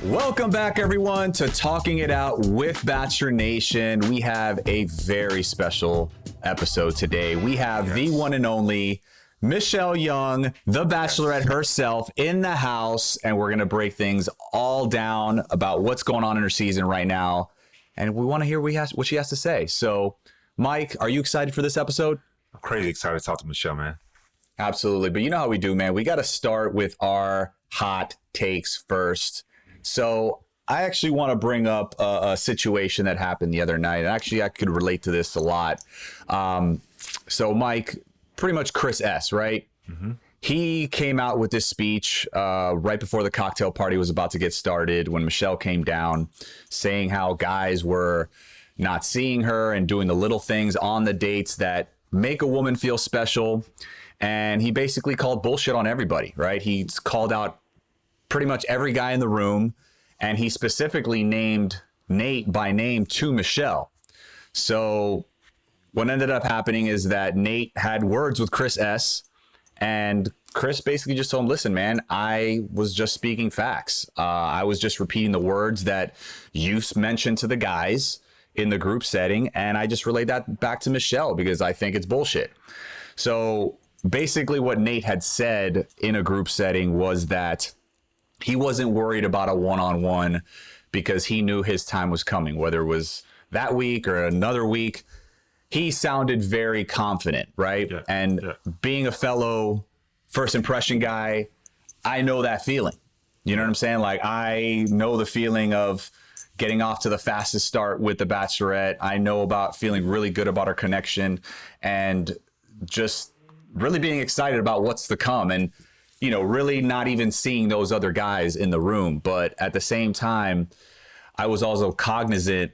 Welcome back, everyone, to Talking It Out with Bachelor Nation. We have a very special episode today. We have the one and only Michelle Young, the Bachelorette herself, in the house, and we're going to break things all down about what's going on in her season right now. And we want to hear what she has to say. So, Mike, are you excited for this episode? I'm crazy excited to talk to Michelle, man. Absolutely. But you know how we do, man. We got to start with our hot takes first. So I actually want to bring up a situation that happened the other night. And actually, I could relate to this a lot. So Mike, pretty much Chris S., right? Mm-hmm. He came out with this speech right before the cocktail party was about to get started when Michelle came down, saying how guys were not seeing her and doing the little things on the dates that make a woman feel special. And he basically called bullshit on everybody, right? He's called out pretty much every guy in the room, and he specifically named Nayte by name to Michelle. So what ended up happening is that Nayte had words with Chris S., and Chris basically just told him, listen, man, I was just speaking facts. I was just repeating the words that you mentioned to the guys in the group setting, and I just relayed that back to Michelle because I think it's bullshit. So basically what Nayte had said in a group setting was that he wasn't worried about a one-on-one because he knew his time was coming, whether it was that week or another week. He sounded very confident, right? Yeah, and being a fellow first impression guy, I know that feeling. You know what I'm saying? Like, I know the feeling of getting off to the fastest start with the Bachelorette. I know about feeling really good about our connection and just really being excited about what's to come. And you know, really not even seeing those other guys in the room. But at the same time, I was also cognizant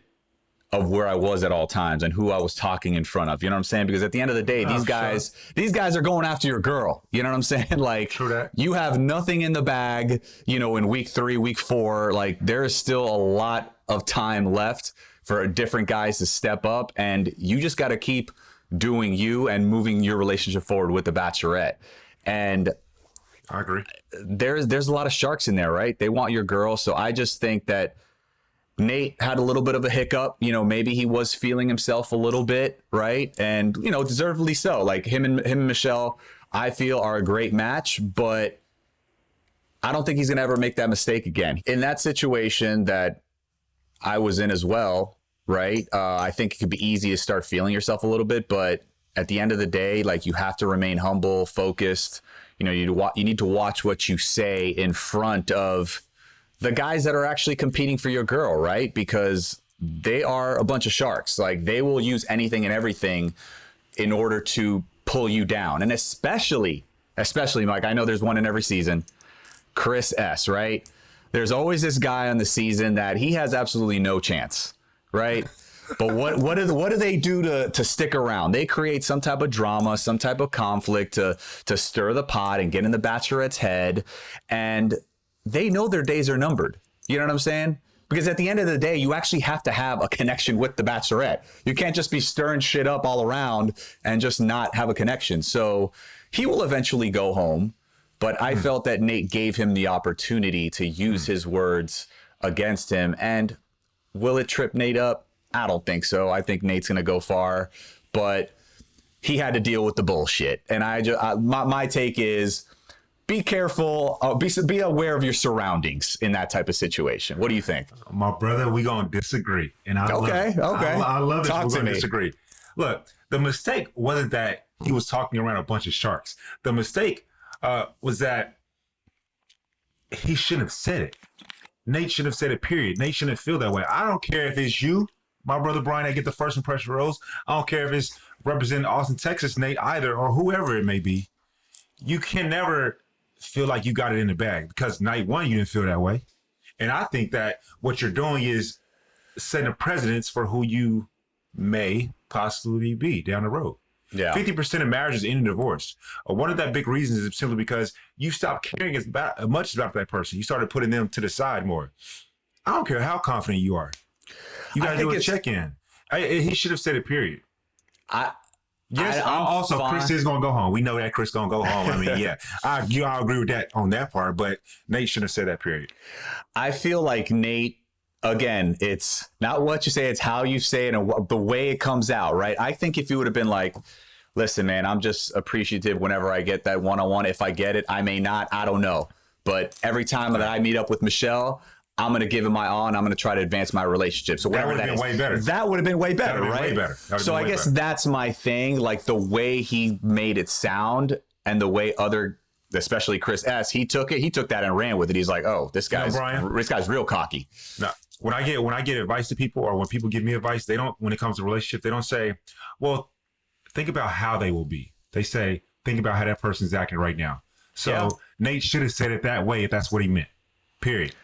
of where I was at all times and who I was talking in front of. You know what I'm saying? Because at the end of the day, these guys are going after your girl. You know what I'm saying? Like, true that. You have nothing in the bag, you know, in week 3, week 4, like there is still a lot of time left for different guys to step up. And you just got to keep doing you and moving your relationship forward with the Bachelorette. And I agree. There's a lot of sharks in there, right? They want your girl. So I just think that Nayte had a little bit of a hiccup. You know, maybe he was feeling himself a little bit, right? And, you know, deservedly so. Like him and Michelle, I feel, are a great match, but I don't think he's going to ever make that mistake again. In that situation that I was in as well, right? I think it could be easy to start feeling yourself a little bit, but at the end of the day, like, you have to remain humble, focused. You know, you need to watch what you say in front of the guys that are actually competing for your girl, right? Because they are a bunch of sharks. Like, they will use anything and everything in order to pull you down. And especially, Mike, I know there's one in every season, Chris S., right? There's always this guy on the season that he has absolutely no chance, right? But what do they do to stick around? They create some type of drama, some type of conflict to stir the pot and get in the Bachelorette's head. And they know their days are numbered. You know what I'm saying? Because at the end of the day, you actually have to have a connection with the Bachelorette. You can't just be stirring shit up all around and just not have a connection. So he will eventually go home. But I felt that Nayte gave him the opportunity to use his words against him. And will it trip Nayte up? I don't think so. I think Nate's going to go far, but he had to deal with the bullshit. And my take is, be careful, be aware of your surroundings in that type of situation. What do you think? My brother, we going to disagree. And I love it. I love it. We're going to disagree. Look, the mistake wasn't that he was talking around a bunch of sharks. The mistake was that he shouldn't have said it. Nayte should have said it, period. Nayte shouldn't feel that way. I don't care if it's you, my brother Bryan, that get the first impression rose. I don't care if it's representing Austin, Texas, Nayte either, or whoever it may be. You can never feel like you got it in the bag because night one, you didn't feel that way. And I think that what you're doing is setting a precedence for who you may possibly be down the road. Yeah. 50% of marriages end in divorce. One of that big reasons is simply because you stopped caring as much about that person. You started putting them to the side more. I don't care how confident you are. You got to do a check-in. He should have said it, period. Yes, also fine. Chris is gonna go home. We know that Chris gonna go home. I mean, yeah, I agree with that on that part. But Nayte shouldn't have said that. Period. I feel like Nayte. Again, it's not what you say; it's how you say it and the way it comes out. Right? I think if you would have been like, "Listen, man, I'm just appreciative whenever I get that one-on-one. If I get it, I may not. I don't know. But every time that I meet up with Michelle, I'm going to give it my all, and I'm going to try to advance my relationship." So whatever that is, way better. That would have been way better, right? Way better. So I guess that's my thing. Like the way he made it sound, and the way especially Chris S, he took that and ran with it. He's like, "Oh, this guy's real cocky." No, when I get advice to people, or when people give me advice, they don't. When it comes to relationship, they don't say, "Well, think about how they will be." They say, "Think about how that person's acting right now." So Nayte should have said it that way if that's what he meant. Period.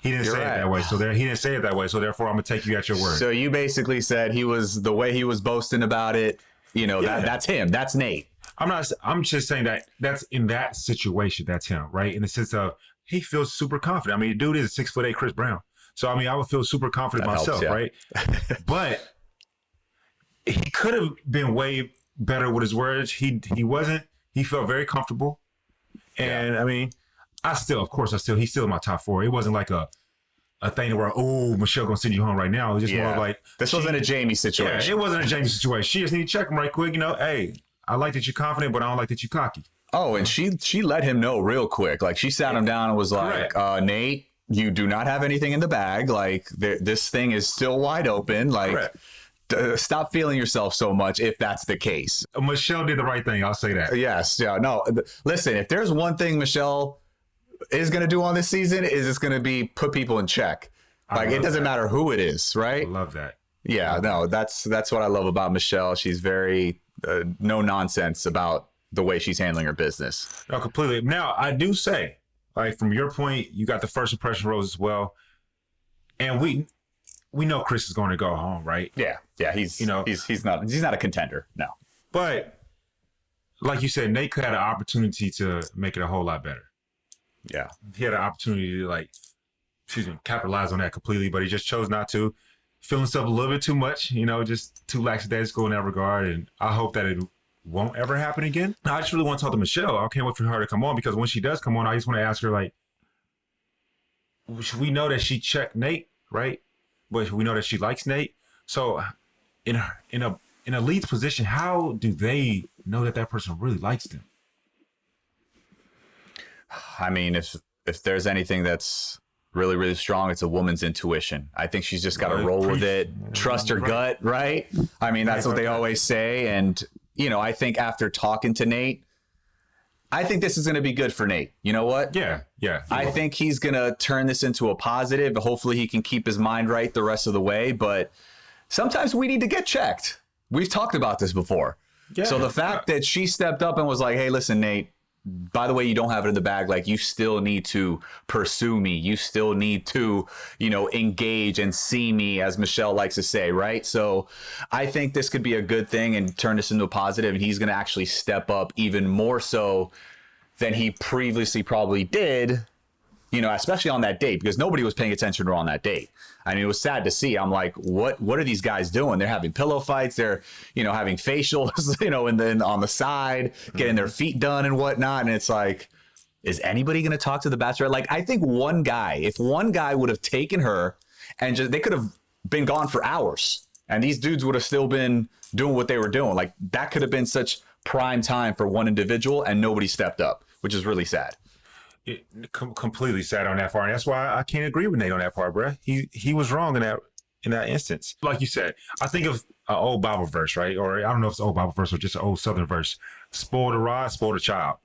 He didn't say it that way, he didn't say it that way. So therefore, I'm gonna take you at your word. So you basically said the way he was boasting about it. That's him. That's Nayte. I'm just saying that's in that situation. That's him, right? In the sense of he feels super confident. I mean, the dude is 6'8" Chris Brown. So I mean, I would feel super confident myself, right? But he could have been way better with his words. He wasn't. He felt very comfortable, and I mean. He's still in my top 4. It wasn't like a thing where, Michelle gonna send you home right now. It was just more like this wasn't a Jamie situation. Yeah, it wasn't a Jamie situation. She just need to check him right quick. Hey, I like that you're confident, but I don't like that you're cocky. Oh, and she let him know real quick. Like she sat him down and was like, Nayte, you do not have anything in the bag. Like this thing is still wide open. Like stop feeling yourself so much if that's the case. Michelle did the right thing. I'll say that. Yes. Yeah. No. Listen, if there's one thing Michelle is going to do on this season, is it's going to be put people in check. Like it doesn't matter who it is, right? I love that. Yeah, no, that's what I love about Michelle. She's very no nonsense about the way she's handling her business. No, completely. Now, I do say, like from your point, you got the first impression rose as well, and we know Chris is going to go home, right? Yeah, he's not a contender, no. But like you said, Nayte had an opportunity to make it a whole lot better. Yeah, he had an opportunity to capitalize on that completely, but he just chose not to. Feeling himself a little bit too much, just too lackadaisical in that regard. And I hope that it won't ever happen again. I just really want to talk to Michelle. I can't wait for her to come on, because when she does come on, I just want to ask her, like, we know that she checked Nayte, right? But we know that she likes Nayte. So in a lead's position, how do they know that person really likes them? I mean, if there's anything that's really, really strong, it's a woman's intuition. I think she's just got to roll with it, trust her gut, right? I mean, that's what they always say. And, I think after talking to Nayte, I think this is going to be good for Nayte. You know what? Yeah. I think he's going to turn this into a positive. Hopefully he can keep his mind right the rest of the way. But sometimes we need to get checked. We've talked about this before. Yeah. So the fact that she stepped up and was like, hey, listen, Nayte, by the way, you don't have it in the bag. Like, you still need to pursue me. You still need to, engage and see me, as Michelle likes to say, right? So I think this could be a good thing and turn this into a positive, and he's going to actually step up even more so than he previously probably did, especially on that date, because nobody was paying attention to her on that date. I mean, it was sad to see. I'm like, what are these guys doing? They're having pillow fights. They're, having facials, and then on the side, getting their feet done and whatnot. And it's like, is anybody going to talk to the Bachelorette? Like, I think if one guy would have taken her and they could have been gone for hours, and these dudes would have still been doing what they were doing. Like, that could have been such prime time for one individual, and nobody stepped up, which is really sad. Completely sad on that part. And that's why I can't agree with Nayte on that part, bro. He was wrong in that instance. Like you said, I think of an old Bible verse, right? Or I don't know if it's an old Bible verse or just an old Southern verse. Spoil the rod, spoil the child.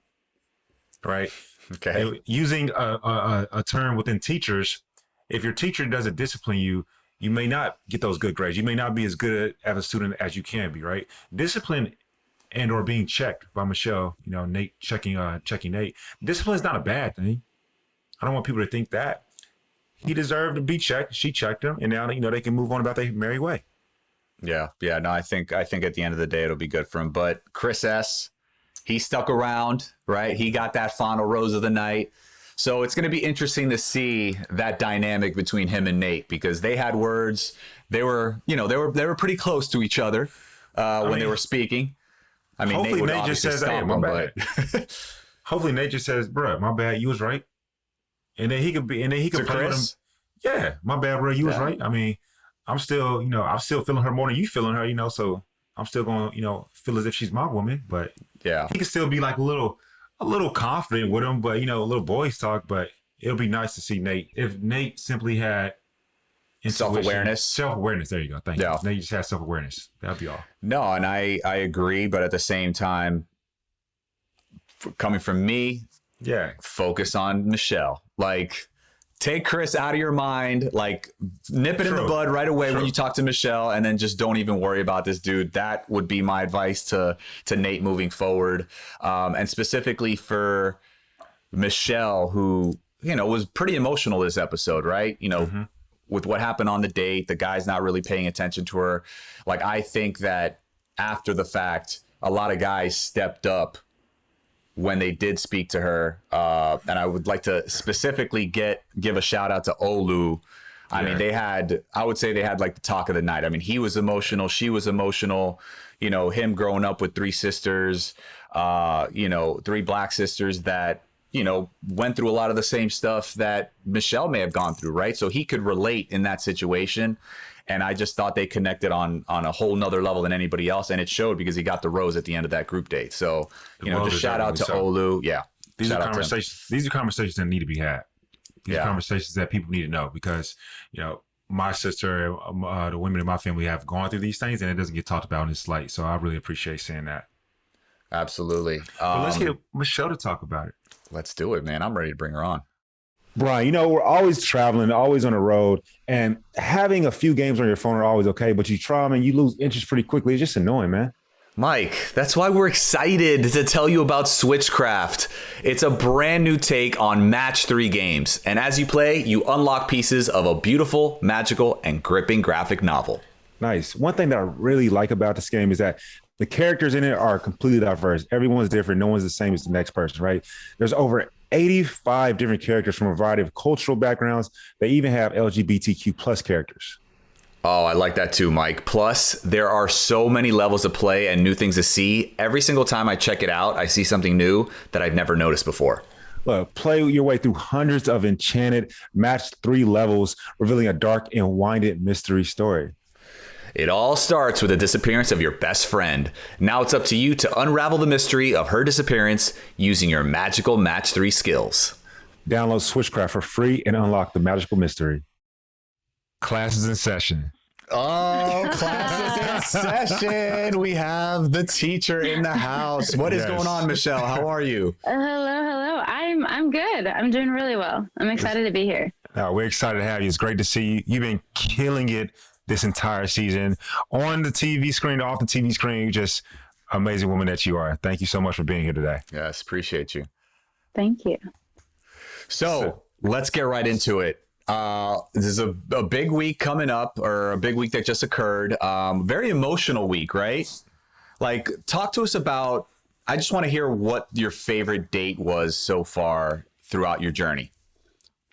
Right? Okay. And using a term within teachers, if your teacher doesn't discipline you, you may not get those good grades. You may not be as good as a student as you can be, right? Discipline and or being checked by Michelle, Nayte checking Nayte. Discipline is not a bad thing. I don't want people to think that. He deserved to be checked. She checked him, and now they can move on about their merry way. Yeah. No, I think at the end of the day it'll be good for him. But Chris S, he stuck around, right? He got that final rose of the night. So it's going to be interesting to see that dynamic between him and Nayte, because they had words. They were pretty close to each other when they were speaking. I mean, hopefully Nayte would Nayte just obviously says, "Hey, stomp my him, bad." but Hopefully Nayte just says, "Bro, my bad. You was right." And then he could play with him. Yeah, my bad, bro. You was right. I mean, I'm still feeling her more than you feeling her, so I'm still going to, feel as if she's my woman. But yeah, he can still be like a little confident with him, but, a little boys talk. But it'll be nice to see Nayte. If Nayte simply had self-awareness. There you go. Thank you. Nayte just has self-awareness. That'd be all. No, and I agree. But at the same time, coming from me, focus on Michelle. Like, take Chris out of your mind, like nip it in the bud right away when you talk to Michelle, and then just don't even worry about this dude. That would be my advice to Nayte moving forward. And specifically for Michelle, who, was pretty emotional this episode, right? With what happened on the date, the guy's not really paying attention to her. Like, I think that after the fact, a lot of guys stepped up when they did speak to her. And I would like to specifically give a shout out to Olu. I mean, I would say they had like the talk of the night. I mean, he was emotional. She was emotional. Him growing up with three sisters, three black sisters that, went through a lot of the same stuff that Michelle may have gone through, right? So he could relate in that situation. And I just thought they connected on a whole nother level than anybody else. And it showed because he got the rose at the end of that group date. So, just shout out to Olu. Yeah. These are conversations that need to be had. These are conversations that people need to know because, my sister, the women in my family have gone through these things and it doesn't get talked about in this light. So I really appreciate seeing that. Absolutely. But let's get Michelle to talk about it. Let's do it, man. I'm ready to bring her on. Bryan, we're always traveling, always on the road, and having a few games on your phone are always okay, but you try them and you lose interest pretty quickly. It's just annoying, man. Mike, that's why we're excited to tell you about Switchcraft. It's a brand new take on Match 3 games, and as you play, you unlock pieces of a beautiful, magical, and gripping graphic novel. Nice. One thing that I really like about this game is that the characters in it are completely diverse. Everyone's different. No one's the same as the next person, right? There's over 85 different characters from a variety of cultural backgrounds. They even have LGBTQ plus characters. Oh, I like that too, Mike. Plus, there are so many levels to play and new things to see. Every single time I check it out, I see something new that I've never noticed before. Look, play your way through hundreds of enchanted Match 3 levels, revealing a dark and winded mystery story. It all starts with the disappearance of your best friend. Now it's up to you to unravel the mystery of her disappearance using your magical Match 3 skills. Download Switchcraft for free and unlock the magical mystery. Classes in session. Oh, classes in session. We have the teacher in the house. What is going on, Michelle? How are you? Hello. I'm good. I'm doing really well. I'm excited to be here. We're excited to have you. It's great to see you. You've been killing it this entire season on the TV screen, off the TV screen. Just amazing woman that you are. Thank you so much for being here today. Yes, appreciate you. Thank you. So let's get right into it. This is a big week coming up, or a big week that just occurred. Very emotional week, right? Like, talk to us about, I just want to hear what your favorite date was so far throughout your journey.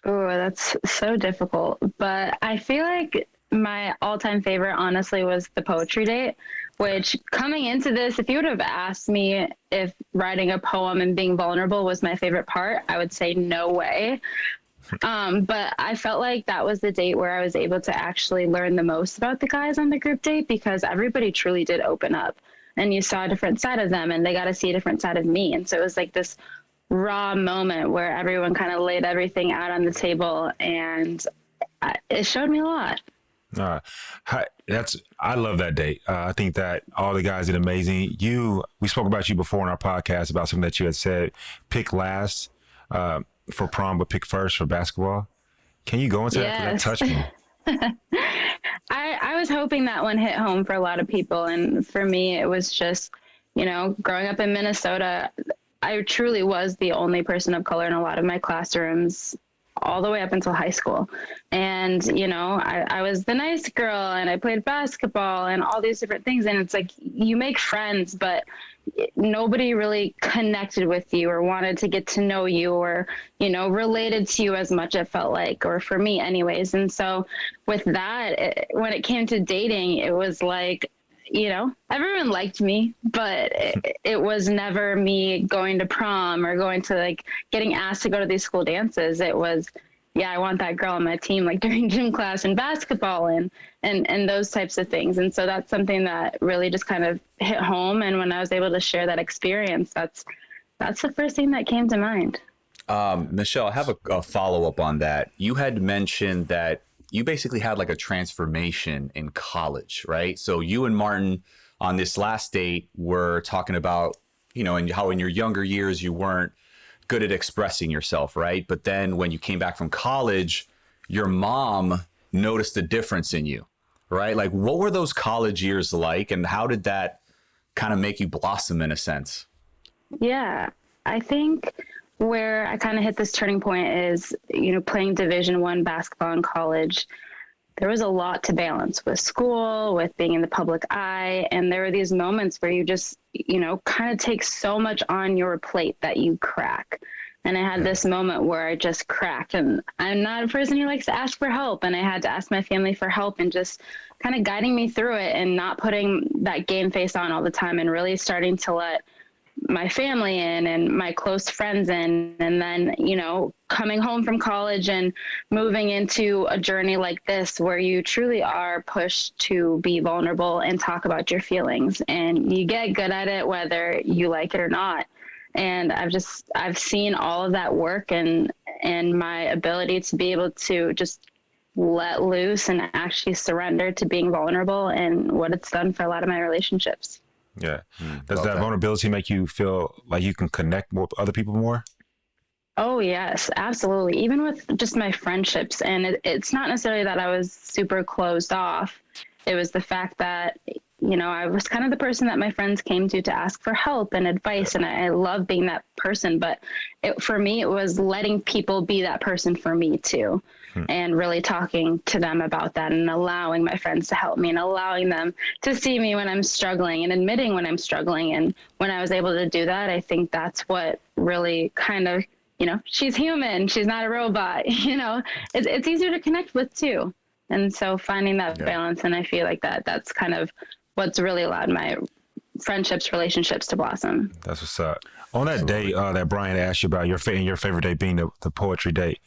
Oh, that's so difficult. But I feel like my all-time favorite, honestly, was the poetry date, which coming into this, if you would have asked me if writing a poem and being vulnerable was my favorite part, I would say no way. But I felt like that was the date where I was able to actually learn the most about the guys on the group date, because everybody truly did open up and you saw a different side of them and they got to see a different side of me. And so it was like this raw moment where everyone kind of laid everything out on the table, and it showed me a lot. I love that date. I think that all the guys did amazing. We spoke about you before in our podcast about something that you had said, pick last for prom, but pick first for basketball. Can you go into that? Because that touched me. I was hoping that one hit home for a lot of people. And for me, it was just, growing up in Minnesota, I truly was the only person of color in a lot of my classrooms all the way up until high school. And, I was the nice girl and I played basketball and all these different things. And it's like, you make friends, but nobody really connected with you or wanted to get to know you or, related to you as much, it felt like, or for me anyways. And so with that, when it came to dating, it was like, everyone liked me, but it was never me going to prom or going to like getting asked to go to these school dances. It was, I want that girl on my team, like during gym class and basketball and those types of things. And so that's something that really just kind of hit home. And when I was able to share that experience, that's the first thing that came to mind. Michelle, I have a follow-up on that. You had mentioned that you basically had like a transformation in college, right? So you and Martin on this last date were talking about, and how in your younger years you weren't good at expressing yourself, right? But then when you came back from college, your mom noticed a difference in you, right? Like, what were those college years like, and how did that kind of make you blossom in a sense? Yeah, I think where I kind of hit this turning point is, playing Division I basketball in college. There was a lot to balance with school, with being in the public eye. And there were these moments where you just, kind of take so much on your plate that you crack. And I had this moment where I just cracked, and I'm not a person who likes to ask for help. And I had to ask my family for help and just kind of guiding me through it and not putting that game face on all the time and really starting to let my family in and my close friends in. And then, coming home from college and moving into a journey like this, where you truly are pushed to be vulnerable and talk about your feelings, and you get good at it, whether you like it or not. And I've seen all of that work and my ability to be able to just let loose and actually surrender to being vulnerable, and what it's done for a lot of my relationships. Yeah. Does that vulnerability make you feel like you can connect more with other people more? Oh, yes, absolutely. Even with just my friendships. And it's not necessarily that I was super closed off. It was the fact that, I was kind of the person that my friends came to ask for help and advice. And I love being that person. But for me, it was letting people be that person for me too. And really talking to them about that and allowing my friends to help me and allowing them to see me when I'm struggling and admitting when I'm struggling. And when I was able to do that, I think that's what really kind of, she's human, she's not a robot, it's easier to connect with too. And so finding that balance, and I feel like that's kind of what's really allowed my friendships, relationships to blossom. That's what's up. On that date that Bryan asked you about, your favorite date being the poetry date,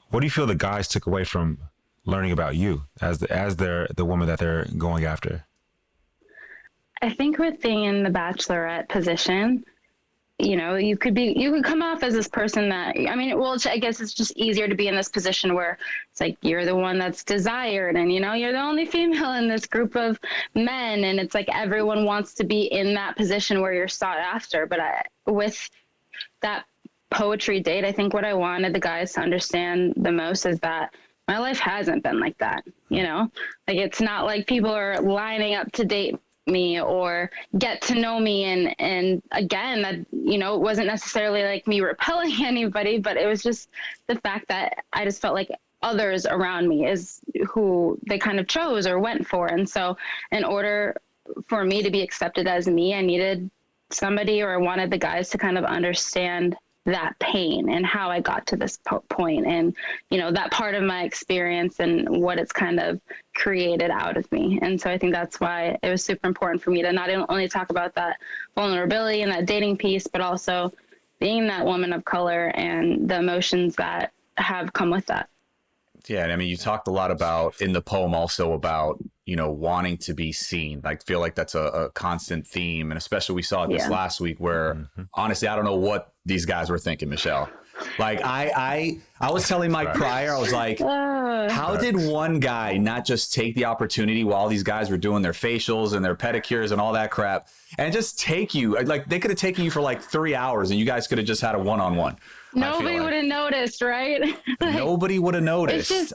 what do you feel the guys took away from learning about you as the woman that they're going after? I think with being in the bachelorette position, you could come off as this person that, I guess it's just easier to be in this position where it's like you're the one that's desired and, you're the only female in this group of men. And it's like everyone wants to be in that position where you're sought after. But with that poetry date, I think what I wanted the guys to understand the most is that my life hasn't been like that. Like, it's not like people are lining up to date me or get to know me. And again, that, it wasn't necessarily like me repelling anybody, but it was just the fact that I just felt like others around me is who they kind of chose or went for. And so in order for me to be accepted as me, I needed somebody, or I wanted the guys to kind of understand that pain and how I got to this point and, that part of my experience and what it's kind of created out of me. And so I think that's why it was super important for me to not only talk about that vulnerability and that dating piece, but also being that woman of color and the emotions that have come with that. Yeah. And you talked a lot about in the poem also about, wanting to be seen. I feel like that's a constant theme. And especially we saw it this last week where honestly, I don't know what these guys were thinking, Michelle. Like I was telling Mike prior, I was like, how did one guy not just take the opportunity while these guys were doing their facials and their pedicures and all that crap and just take you? Like they could have taken you for like 3 hours and you guys could have just had a one-on-one. Nobody would have noticed, right? Nobody would have noticed. It's just,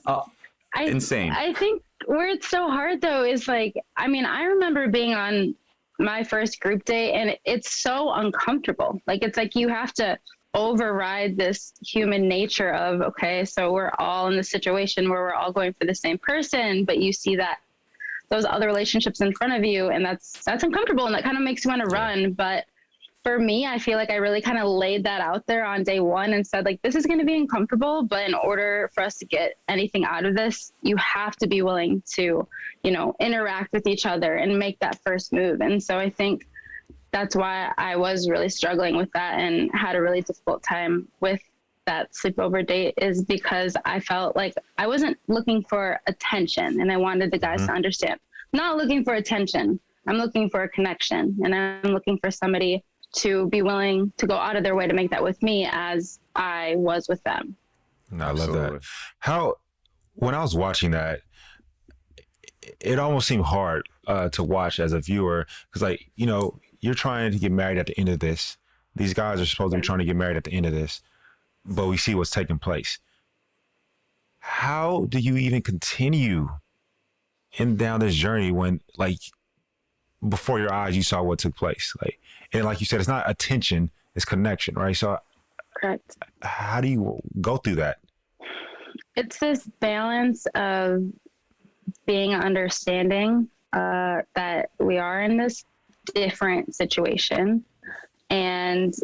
insane. I think where it's so hard though is like, I remember being on my first group date and it's so uncomfortable. Like, it's like you have to override this human nature of, okay, so we're all in the situation where we're all going for the same person, but you see that those other relationships in front of you, and that's uncomfortable, and that kind of makes you want to run. But for me, I feel like I really kind of laid that out there on day one and said, like, this is going to be uncomfortable, but in order for us to get anything out of this, you have to be willing to, you know, interact with each other and make that first move. And so I think that's why I was really struggling with that and had a really difficult time with that sleepover date, is because I felt like I wasn't looking for attention, and I wanted the guys to understand. I'm not looking for attention. I'm looking for a connection, and I'm looking for somebody to be willing to go out of their way to make that with me as I was with them. I love that. When I was watching that, it almost seemed hard to watch as a viewer, because, like, you know, you're trying to get married at the end of this. These guys are supposed to be trying to get married at the end of this, but we see what's taking place. How do you even continue down this journey when, like, before your eyes you saw what took place? Like, and like you said, it's not attention, it's connection, right? So Correct. How do you go through that? It's this balance of being understanding that we are in this different situation. And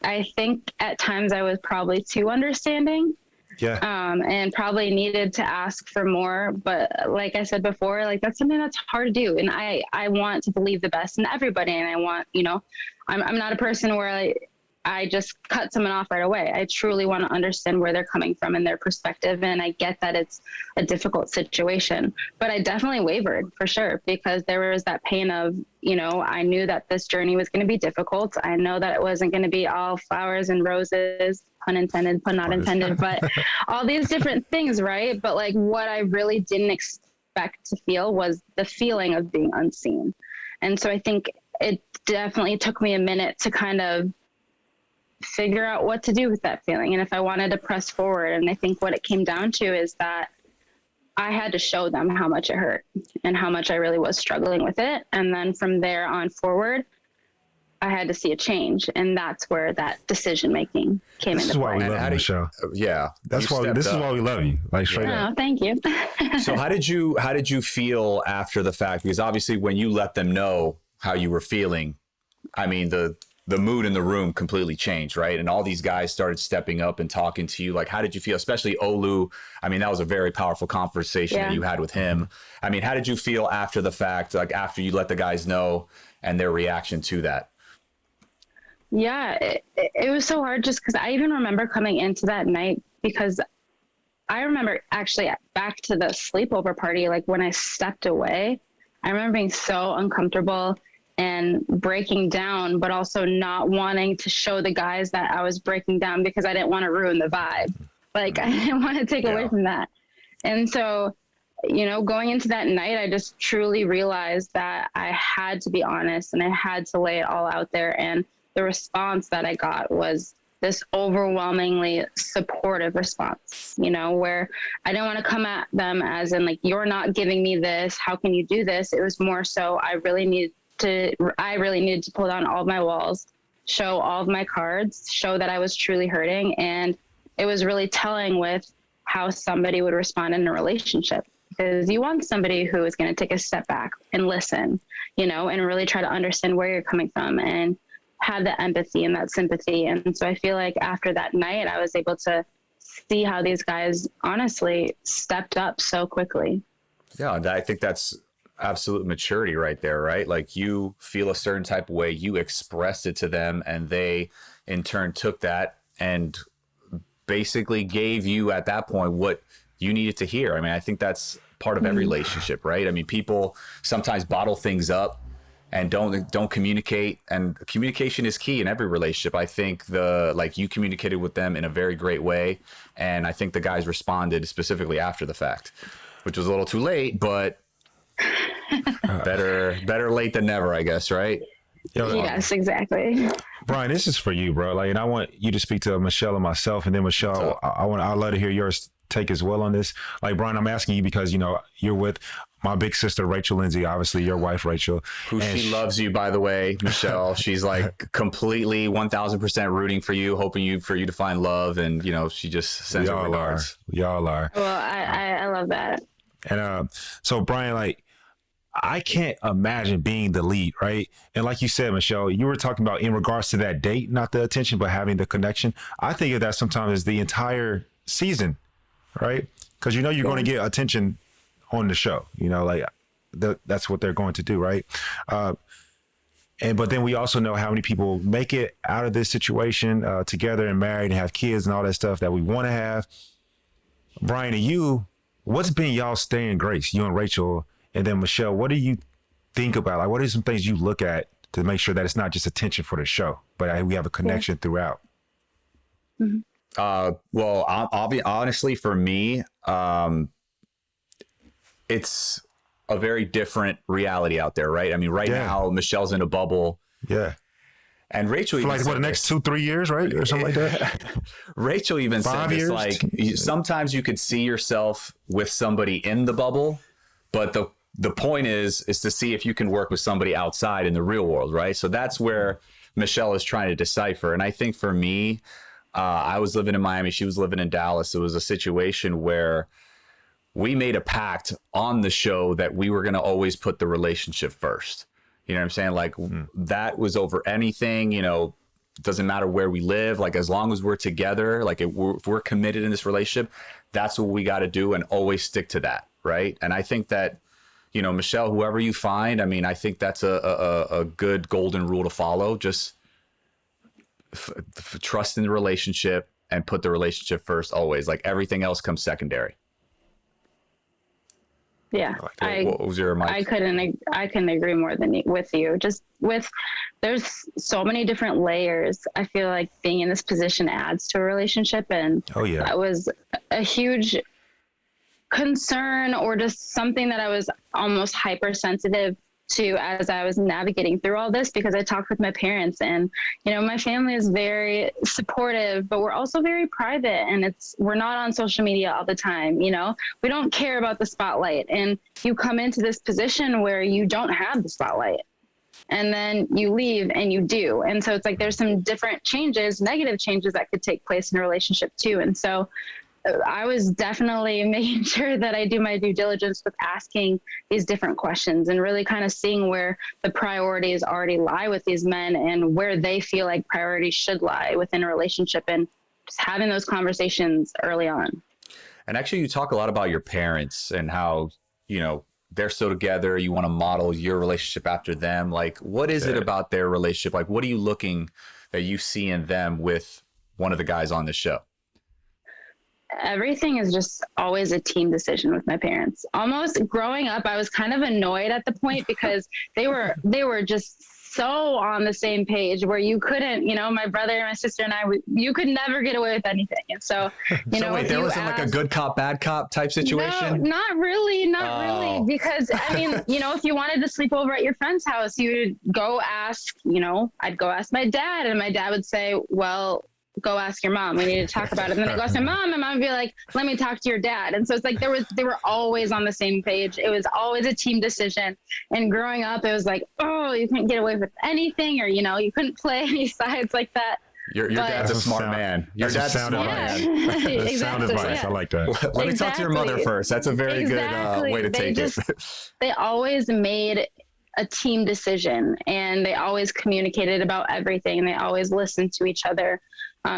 I think at times I was probably too understanding. Yeah. And probably needed to ask for more. But like I said before, like, that's something that's hard to do. And I want to believe the best in everybody. And I want, you know, I'm not a person where I just cut someone off right away. I truly want to understand where they're coming from and their perspective. And I get that it's a difficult situation, but I definitely wavered for sure, because there was that pain of, you know, I knew that this journey was going to be difficult. I know that it wasn't going to be all flowers and roses, pun intended, pun not intended, but all these different things, right? But like, what I really didn't expect to feel was the feeling of being unseen. And so I think it definitely took me a minute to kind of figure out what to do with that feeling and if I wanted to press forward. And I think what it came down to is that I had to show them how much it hurt and how much I really was struggling with it. And then from there on forward, I had to see a change. And that's where that decision making came into play. This is why we love you, Michelle. Yeah. This is why we love you. Like, straight up. Oh, thank you. So how did you feel after the fact? Because obviously when you let them know how you were feeling, I mean, the mood in the room completely changed, right? And all these guys started stepping up and talking to you. Like, how did you feel? Especially Olu. I mean, that was a very powerful conversation that you had with him. I mean, how did you feel after the fact, like after you let the guys know and their reaction to that? Yeah, it was so hard, just because I even remember coming into that night, because I remember actually back to the sleepover party, like when I stepped away, I remember being so uncomfortable and breaking down, but also not wanting to show the guys that I was breaking down, because I didn't want to ruin the vibe. Like, I didn't want to take away from that. And so, you know, going into that night, I just truly realized that I had to be honest and I had to lay it all out there. And the response that I got was this overwhelmingly supportive response, you know, where I didn't want to come at them as in, like, you're not giving me this, how can you do this? It was more so I really needed to pull down all of my walls, show all of my cards, show that I was truly hurting. And it was really telling with how somebody would respond in a relationship, because you want somebody who is going to take a step back and listen, you know, and really try to understand where you're coming from and have that empathy and that sympathy. And so I feel like after that night, I was able to see how these guys honestly stepped up so quickly. Yeah. And I think that's absolute maturity right there, right? Like, you feel a certain type of way, you expressed it to them, and they in turn took that and basically gave you at that point what you needed to hear. I mean, I think that's part of every relationship, right? I mean, people sometimes bottle things up and don't communicate, and communication is key in every relationship. I think you communicated with them in a very great way, and I think the guys responded specifically after the fact, which was a little too late, but better late than never, I guess, right? Yes, exactly. Bryan, this is for you, bro. Like, and I want you to speak to Michelle and myself, and then Michelle, I'd love to hear yours take as well on this. Like, Bryan, I'm asking you because, you know, you're with my big sister, Rachel Lindsay, obviously your wife, Rachel. Who she loves you, by the way, Michelle. She's like completely 1000% rooting for you, hoping for you to find love. And, you know, she just sends her regards. Y'all are. Well, I love that. And so, Bryan, like, I can't imagine being the lead, right? And like you said, Michelle, you were talking about in regards to that date, not the attention, but having the connection. I think of that sometimes as the entire season, right? Because you know you're going to get attention on the show. You know, like that's what they're going to do, right? But then we also know how many people make it out of this situation together and married and have kids and all that stuff that we want to have. Bryan and you, what's been y'all staying grace, you and Rachel? And then Michelle, what do you think about? Like, what are some things you look at to make sure that it's not just attention for the show, but we have a connection throughout? Mm-hmm. Well, honestly, for me, it's a very different reality out there, right? I mean, right now, Michelle's in a bubble. Yeah. And Rachel, for like what, the next 2-3 years, right, or something like that. Rachel even 5 said years. Like sometimes you could see yourself with somebody in the bubble, but the point is to see if you can work with somebody outside in the real world, right? So that's where Michelle is trying to decipher. And I think for me, I was living in Miami, she was living in Dallas. It was a situation where we made a pact on the show that we were going to always put the relationship first. You know what I'm saying? Like that was over anything, you know, it doesn't matter where we live. Like as long as we're together, like if we're committed in this relationship, that's what we got to do and always stick to that. Right. And I think that, you know, Michelle, whoever you find, I mean, I think that's a good golden rule to follow. Just trust in the relationship and put the relationship first always. Like everything else comes secondary. Yeah, what was your mic? I couldn't agree more with you. Just there's so many different layers. I feel like being in this position adds to a relationship, and that was a huge concern, or just something that I was almost hypersensitive to as I was navigating through all this, because I talked with my parents, and you know, my family is very supportive, but we're also very private, and we're not on social media all the time. You know, we don't care about the spotlight, and you come into this position where you don't have the spotlight, and then you leave and you do. And so it's like there's some different changes, negative changes that could take place in a relationship too. And so I was definitely making sure that I do my due diligence with asking these different questions and really kind of seeing where the priorities already lie with these men and where they feel like priorities should lie within a relationship, and just having those conversations early on. And actually, you talk a lot about your parents and how, you know, they're still together. You want to model your relationship after them. Like, what is it about their relationship? Like, what are you looking that you see in them with one of the guys on the show? Everything is just always a team decision with my parents. Almost growing up, I was kind of annoyed at the point because they were just so on the same page where you couldn't, you know, my brother and my sister and I, you could never get away with anything. And so, you know, wait, there wasn't like a good cop, bad cop type situation? No, not really, because I mean, you know, if you wanted to sleep over at your friend's house, you would go ask, you know, I'd go ask my dad, and my dad would say, well, go ask your mom. We need to talk about it. And then I go ask my mom, and mom would be like, let me talk to your dad. And so it's like they were always on the same page. It was always a team decision. And growing up, it was like, oh, you couldn't get away with anything, or, you know, you couldn't play any sides like that. Your dad's a smart man. Your dad's a smart man. Exactly. Sound advice. I like that. Let me talk to your mother first. That's a very good way to take it. They always made a team decision, and they always communicated about everything, and they always listened to each other.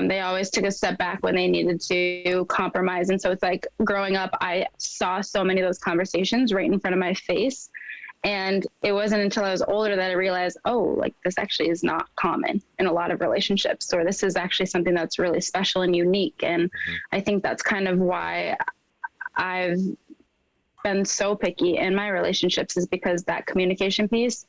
They always took a step back when they needed to compromise. And so it's like growing up, I saw so many of those conversations right in front of my face. And it wasn't until I was older that I realized, oh, like this actually is not common in a lot of relationships, or this is actually something that's really special and unique. And I think that's kind of why I've been so picky in my relationships, is because that communication piece,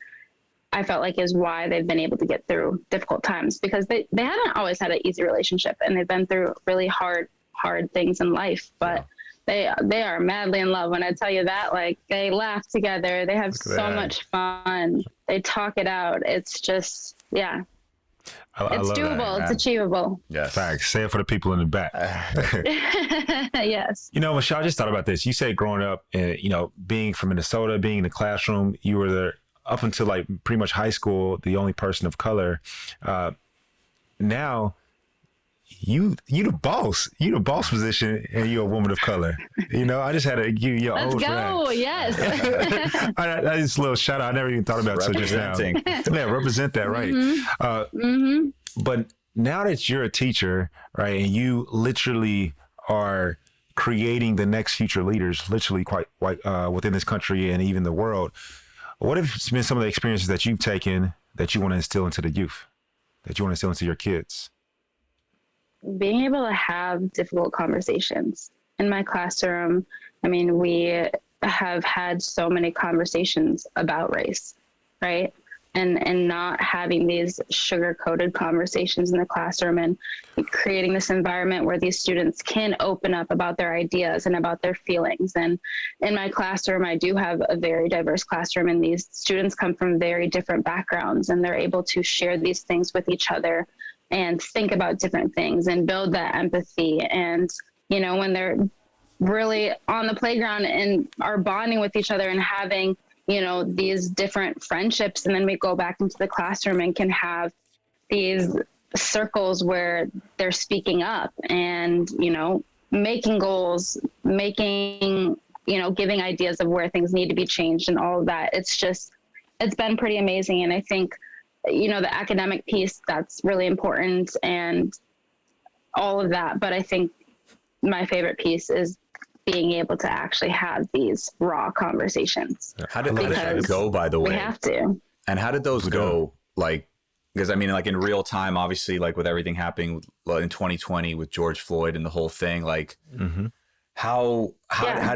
I felt like, is why they've been able to get through difficult times, because they haven't always had an easy relationship, and they've been through really hard things in life, but they are madly in love. When I tell you that, like, they laugh together, they have so much fun, they talk it out. It's just, it's doable. That, it's achievable. Yes. Facts. Say it for the people in the back. Yes. You know, Michelle, I just thought about this. You said growing up, you know, being from Minnesota, being in the classroom, you were there up until like pretty much high school, the only person of color. Now you the boss. You the boss position, and you're a woman of color. You know, I just had to give you your Let's old go. flag. Yes. I just a little shout out. I never even thought about it. So just now. Yeah, represent that, right? But now that you're a teacher, right, and you literally are creating the next future leaders, literally quite within this country and even the world, what have been some of the experiences that you've taken that you want to instill into the youth, that you want to instill into your kids? Being able to have difficult conversations in my classroom. I mean, we have had so many conversations about race, right? And not having these sugar-coated conversations in the classroom and creating this environment where these students can open up about their ideas and about their feelings. And in my classroom, I do have a very diverse classroom, and these students come from very different backgrounds, and they're able to share these things with each other and think about different things and build that empathy. And, you know, when they're really on the playground and are bonding with each other and having, you know, these different friendships, and then we go back into the classroom and can have these circles where they're speaking up and, you know, making goals, making, you know, giving ideas of where things need to be changed and all of that. It's been pretty amazing. And I think, you know, the academic piece, that's really important and all of that. But I think my favorite piece is being able to actually have these raw conversations. How did that go, by the way? We have to. And how did those go? Like, because I mean, like in real time, obviously, like with everything happening in 2020 with George Floyd and the whole thing, like how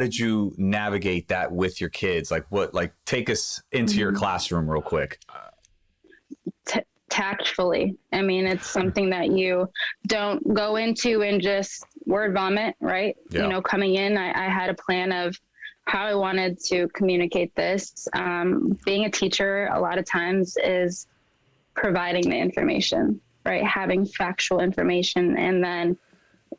did you navigate that with your kids? Like take us into your classroom real quick. Tactfully. I mean, it's something that you don't go into and just word vomit, right? Yeah. You know, coming in, I had a plan of how I wanted to communicate this. Being a teacher, a lot of times is providing the information, right? Having factual information. And then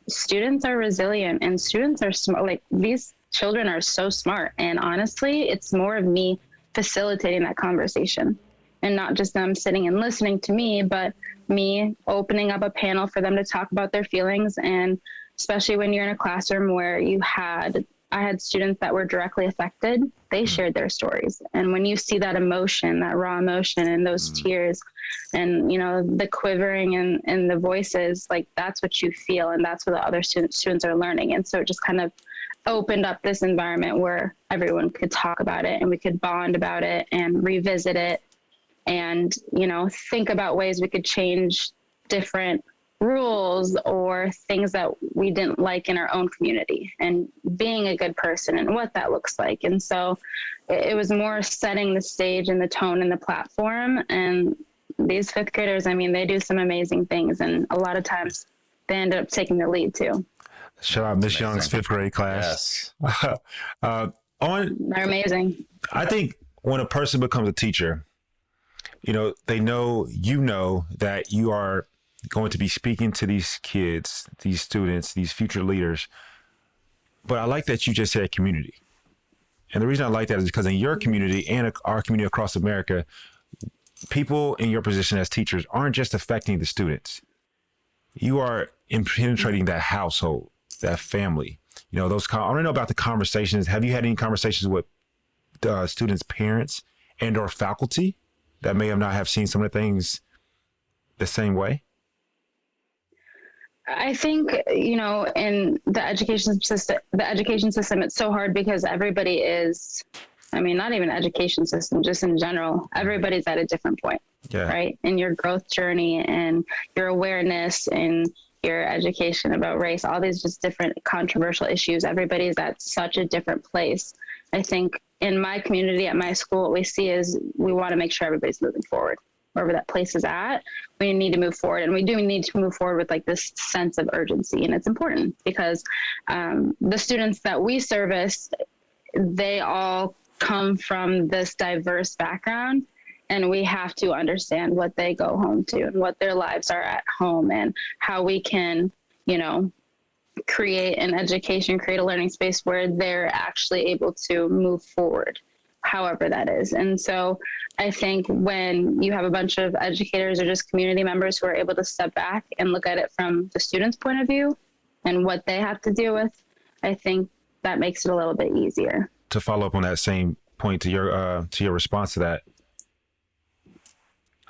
students are resilient and students are smart. Like, these children are so smart. And honestly, it's more of me facilitating that conversation. And not just them sitting and listening to me, but me opening up a panel for them to talk about their feelings. And especially when you're in a classroom where I had students that were directly affected, they shared their stories. And when you see that emotion, that raw emotion and those tears and, you know, the quivering and the voices, like, that's what you feel. And that's what the other students are learning. And so it just kind of opened up this environment where everyone could talk about it and we could bond about it and revisit it. And, you know, think about ways we could change different rules or things that we didn't like in our own community, and being a good person and what that looks like. And so it was more setting the stage and the tone and the platform. And these fifth graders, I mean, they do some amazing things. And a lot of times they end up taking the lead too. Shout out Miss Young's fifth grade class. Yes. They're amazing. I think when a person becomes a teacher, you know, they know, you know, that you are going to be speaking to these kids, these students, these future leaders. But I like that you just said community. And the reason I like that is because in your community and our community across America, people in your position as teachers aren't just affecting the students. You are penetrating that household, that family. You know, I want to know about the conversations. Have you had any conversations with students' parents and or faculty that may have not have seen some of the things the same way? I think, you know, in the education system, it's so hard because everybody is, I mean, not even education system, just in general, everybody's at a different point, right? In your growth journey and your awareness and your education about race, all these just different controversial issues. Everybody's at such a different place. I think in my community, at my school, what we see is we want to make sure everybody's moving forward. Wherever that place is at, we need to move forward. And we do need to move forward with like this sense of urgency. And it's important because the students that we service, they all come from this diverse background. And we have to understand what they go home to and what their lives are at home and how we can, you know, create an education, create a learning space where they're actually able to move forward. however that is. And so I think when you have a bunch of educators or just community members who are able to step back and look at it from the student's point of view and what they have to deal with, I think that makes it a little bit easier. To follow up on that same point to your response to that,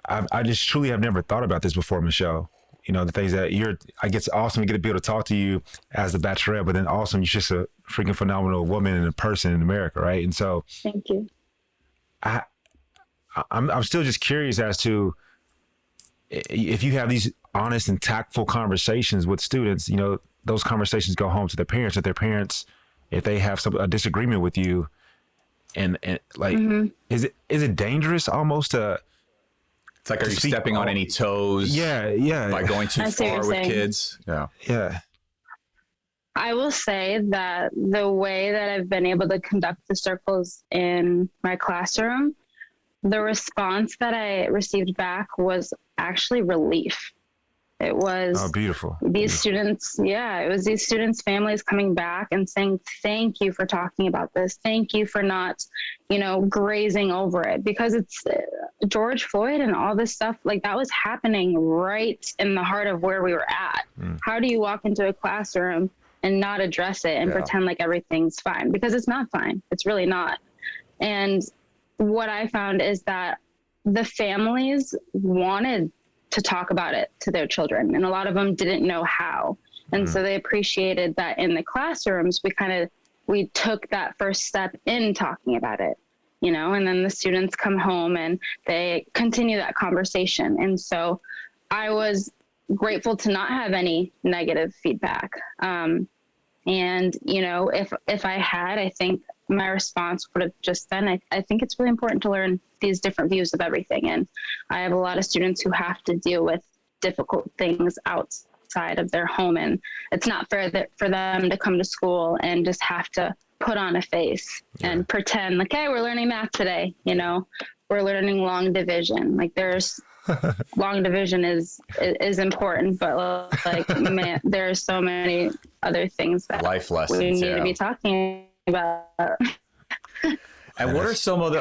I just truly have never thought about this before, Michelle. You know, the things that I guess it's awesome to get to be able to talk to you as the Bachelorette, but then awesome, you're just a freaking phenomenal woman and a person in America, right? And so, thank you. I'm still just curious as to if you have these honest and tactful conversations with students. You know, those conversations go home to their parents. If their parents, if they have a disagreement with you, and like, is it dangerous almost to? It's like, are you stepping on any toes? Yeah. By going too far with kids? Yeah. I will say that the way that I've been able to conduct the circles in my classroom, the response that I received back was actually relief. It was beautiful. Students. Yeah, it was these students' families coming back and saying, thank you for talking about this. Thank you for not, grazing over it, because it's George Floyd and all this stuff, like that was happening right in the heart of where we were at. How do you walk into a classroom and not address it and pretend like everything's fine? Because it's not fine. It's really not. And what I found is that the families wanted to talk about it to their children, and a lot of them didn't know how. And so they appreciated that in the classrooms, we took that first step in talking about it, and then the students come home and they continue that conversation. And so I was grateful to not have any negative feedback. And, if I had, I think my response would have just been, I think it's really important to learn these different views of everything. And I have a lot of students who have to deal with difficult things outside of their home. And it's not fair for them to come to school and just have to put on a face and pretend like, hey, we're learning math today. We're learning long division. Like long division is important, but man, there's so many other things that life lessons we need to be talking about. And what are some of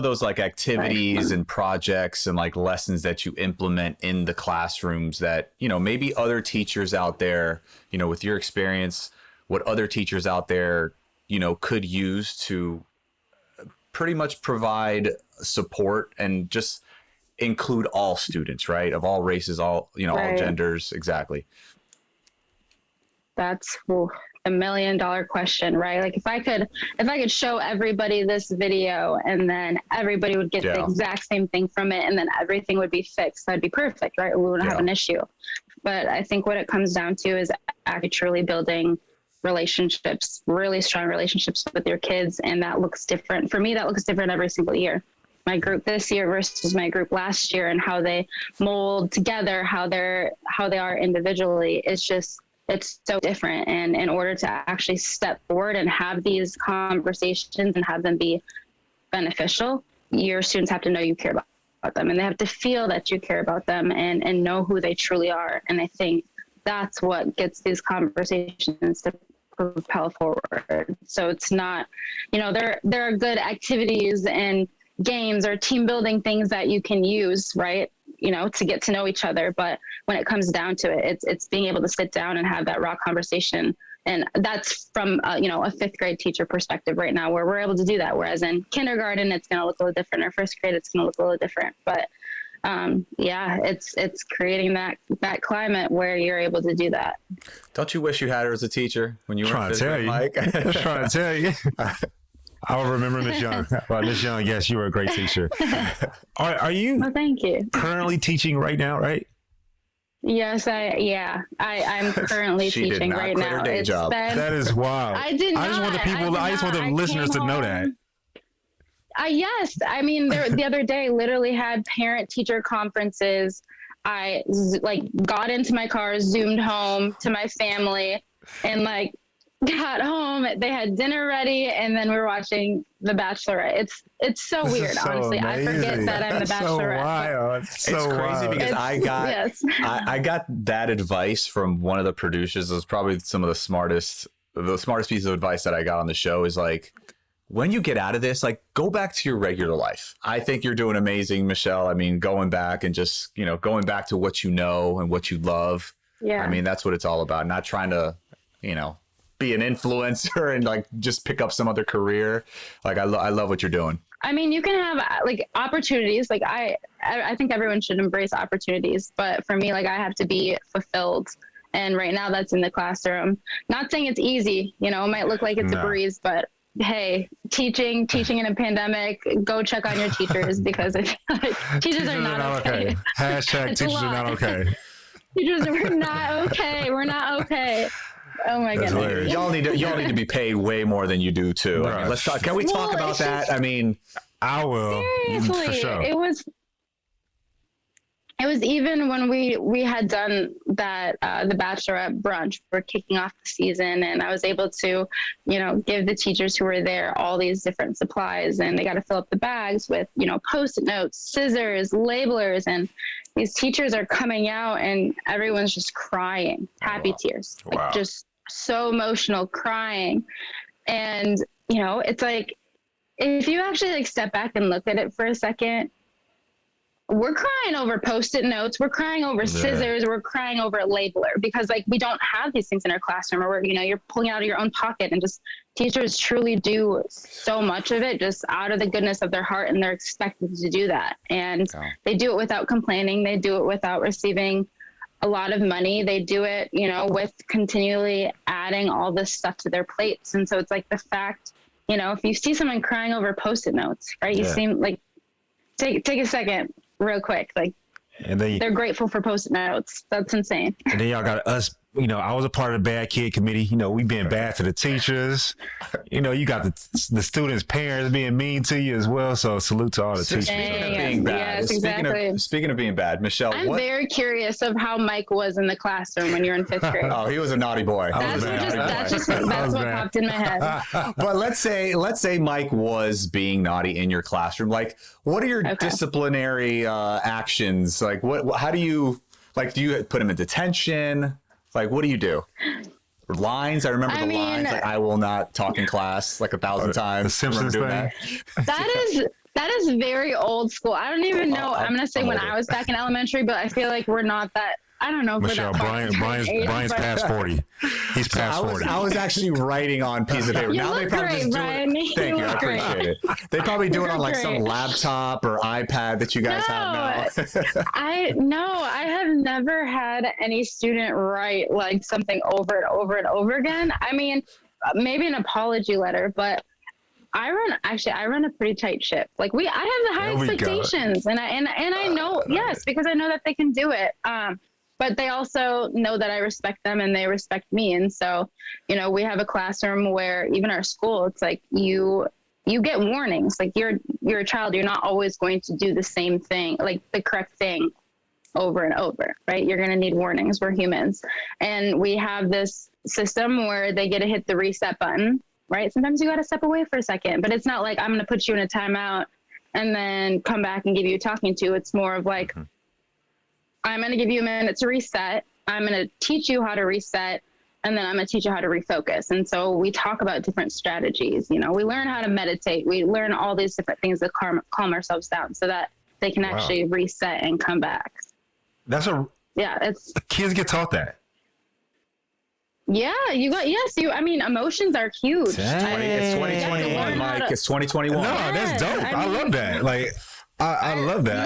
those like activities and projects and like lessons that you implement in the classrooms that, maybe other teachers out there, with your experience, what other teachers out there, could use to pretty much provide support and just include all students, right? Of all races, all genders. Exactly. That's $1 million question, right? Like if I could show everybody this video and then everybody would get the exact same thing from it and then everything would be fixed, that'd be perfect, right? We wouldn't have an issue. But I think what it comes down to is actually truly building relationships, really strong relationships with your kids. And that looks different. For me, that looks different every single year. My group this year versus my group last year, and how they mold together, how they are individually, it's so different. And in order to actually step forward and have these conversations and have them be beneficial, your students have to know you care about them, and they have to feel that you care about them and know who they truly are. And I think that's what gets these conversations to propel forward. So it's not, there are good activities and games or team building things that you can use, right? To get to know each other. But when it comes down to it, it's being able to sit down and have that raw conversation. And that's from, a fifth grade teacher perspective right now, where we're able to do that. Whereas in kindergarten, it's going to look a little different, or first grade, it's going to look a little different. But it's creating that climate where you're able to do that. Don't you wish you had her as a teacher when you were trying to tell you? Mike? Trying to tell you. I will remember Miss Young. Well, Miss Young, yes, you were a great teacher. Are you? Well, thank you. Currently teaching right now, right? Yes, I'm currently teaching right now. That is wild. I did not. I just want the listeners to know that. Yes. I mean, the other day, literally had parent-teacher conferences. I got into my car, zoomed home to my family, and got home. They had dinner ready, and then we were watching The Bachelorette. It's so weird, honestly. Amazing. I forget that I'm The Bachelorette. So wild. It's crazy because I got that advice from one of the producers. It was probably some of the smartest pieces of advice that I got on the show. Is like, when you get out of this, like, go back to your regular life. I think you're doing amazing, Michelle. I mean, going back and just, going back to what you know and what you love. Yeah. I mean, that's what it's all about. Not trying to, be an influencer and like just pick up some other career. Like, I love what you're doing. I mean, you can have like opportunities. Like I think everyone should embrace opportunities, but for me, like, I have to be fulfilled. And right now that's in the classroom. Not saying it's easy, it might look like it's a breeze, but hey, teaching in a pandemic, go check on your teachers because I feel like teachers are not okay. Hashtag teachers are not okay. Teachers, we're not okay. We're not okay. Oh my goodness. Y'all need to be paid way more than you do too. I mean, let's talk. Can we talk about that? I mean, I will. Seriously, for sure. It was even when we had done that, the Bachelorette brunch, we're kicking off the season, and I was able to, give the teachers who were there all these different supplies, and they got to fill up the bags with, Post-it notes, scissors, labelers, and these teachers are coming out and everyone's just crying, happy tears, like just so emotional, crying. And, it's like, if you actually like step back and look at it for a second, we're crying over Post-it notes. We're crying over scissors. We're crying over a labeler because like we don't have these things in our classroom, or you're pulling out of your own pocket, and just teachers truly do so much of it just out of the goodness of their heart, and they're expected to do that. And they do it without complaining. They do it without receiving a lot of money. They do it, with continually adding all this stuff to their plates. And so it's like the fact, if you see someone crying over Post-it notes, right? You seem like, take a second real quick. Like, and then they're grateful for Post-it notes. That's insane. And then y'all got us, I was a part of the bad kid committee. We being bad to the teachers. You got the students' parents being mean to you as well. So salute to all the teachers. Speaking of being bad, yes, exactly. Speaking of being bad, Michelle, I'm very curious of how Mike was in the classroom when you were in 5th grade. Oh, he was a naughty boy. That's what popped in my head. But let's say Mike was being naughty in your classroom. Like, what are your disciplinary actions? Like, how do you put him in detention? Like, what do you do? Lines? I remember lines. Like, I will not talk in class like 1,000 times. The Simpsons thing. That is very old school. I don't even know. I'm going to say when I was back in elementary, but I feel like we're not that. I don't know. Michelle, Brian's past 40. He's past 40. I was actually writing on piece of paper. You now look they probably great, just do Brian. it. Thank you. I appreciate it. They probably do it on like some laptop or iPad that you guys have now. I have never had any student write like something over and over and over again. I mean, maybe an apology letter, but I run a pretty tight ship. Like I have the high expectations, and I know, yes, because I know that they can do it. But they also know that I respect them and they respect me. And so, we have a classroom where even our school, it's like you get warnings. Like you're a child, you're not always going to do the same thing, like the correct thing over and over, right? You're going to need warnings. We're humans. And we have this system where they get to hit the reset button, right? Sometimes you got to step away for a second, but it's not like I'm going to put you in a timeout and then come back and give you a talking to. It's more of like, I'm going to give you a minute to reset. I'm going to teach you how to reset, and then I'm going to teach you how to refocus. And so we talk about different strategies. We learn how to meditate. We learn all these different things to calm ourselves down so that they can actually reset and come back. It's kids get taught that. Yeah, emotions are huge. It's 2021, Mike. It's 2021. No, that's dope. I love that. Like, I love that.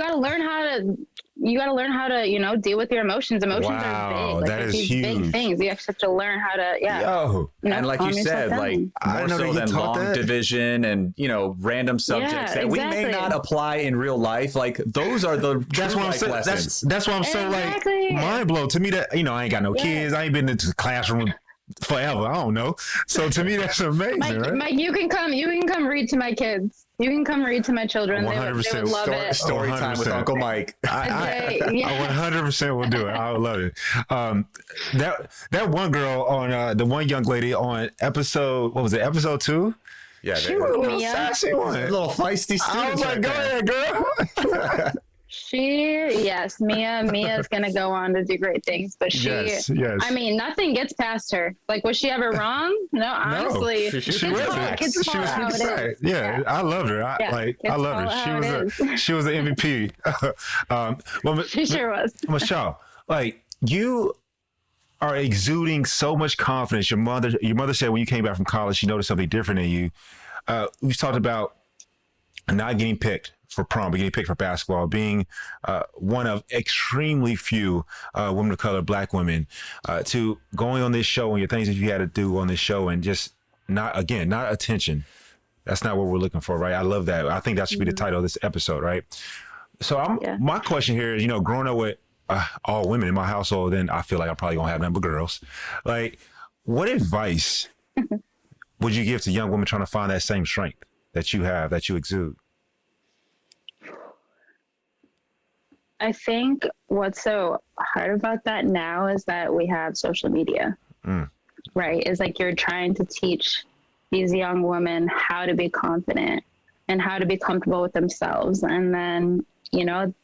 You got to learn how to, deal with your emotions. Emotions are big. That is huge. Big things. You have to learn how to, and like you said, like more so than long division and, random subjects that we may not apply in real life. Like those are the that's what I'm saying. Lessons. That's why I'm so like mind blown. To me that, I ain't got no kids. I ain't been into the classroom forever. I don't know. So to me, that's amazing. Mike, you can come read to my kids. You can come read to my children. 100%. They would love it. Story time with Uncle Mike. I 100% will do it. I would love it. That one girl on the one young lady on episode, what was it? Episode 2? Yeah, she was a little sassy one. A little feisty student. I was like, go ahead, girl. Mia's gonna go on to do great things, but yes. I mean, nothing gets past her. Like, was she ever wrong? No, honestly, she was. Yeah, I loved her. I loved her. She was the MVP. Well, she sure was. Michelle, like, you are exuding so much confidence. Your mother said when you came back from college, she noticed something different in you. We've talked about not getting picked for prom, but getting picked for basketball, being one of extremely few women of color, Black women, to going on this show and your things that you had to do on this show, and just not attention. That's not what we're looking for, right? I love that. I think that should be the title of this episode, right? So my question here is, growing up with all women in my household, then I feel like I'm probably gonna have nothing but girls. Like, what advice would you give to young women trying to find that same strength that you have, that you exude? I think what's so hard about that now is that we have social media, right? It's like you're trying to teach these young women how to be confident and how to be comfortable with themselves. And then,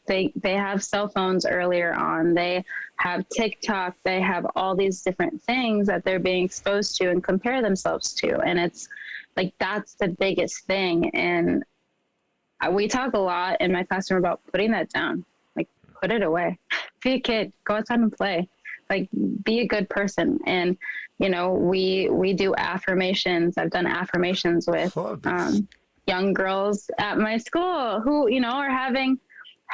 they have cell phones earlier on. They have TikTok. They have all these different things that they're being exposed to and compare themselves to. And it's like, that's the biggest thing. And we talk a lot in my classroom about putting that down. Put it away. Be a kid. Go outside and play. Like, be a good person. And, we do affirmations. I've done affirmations with young girls at my school who, are having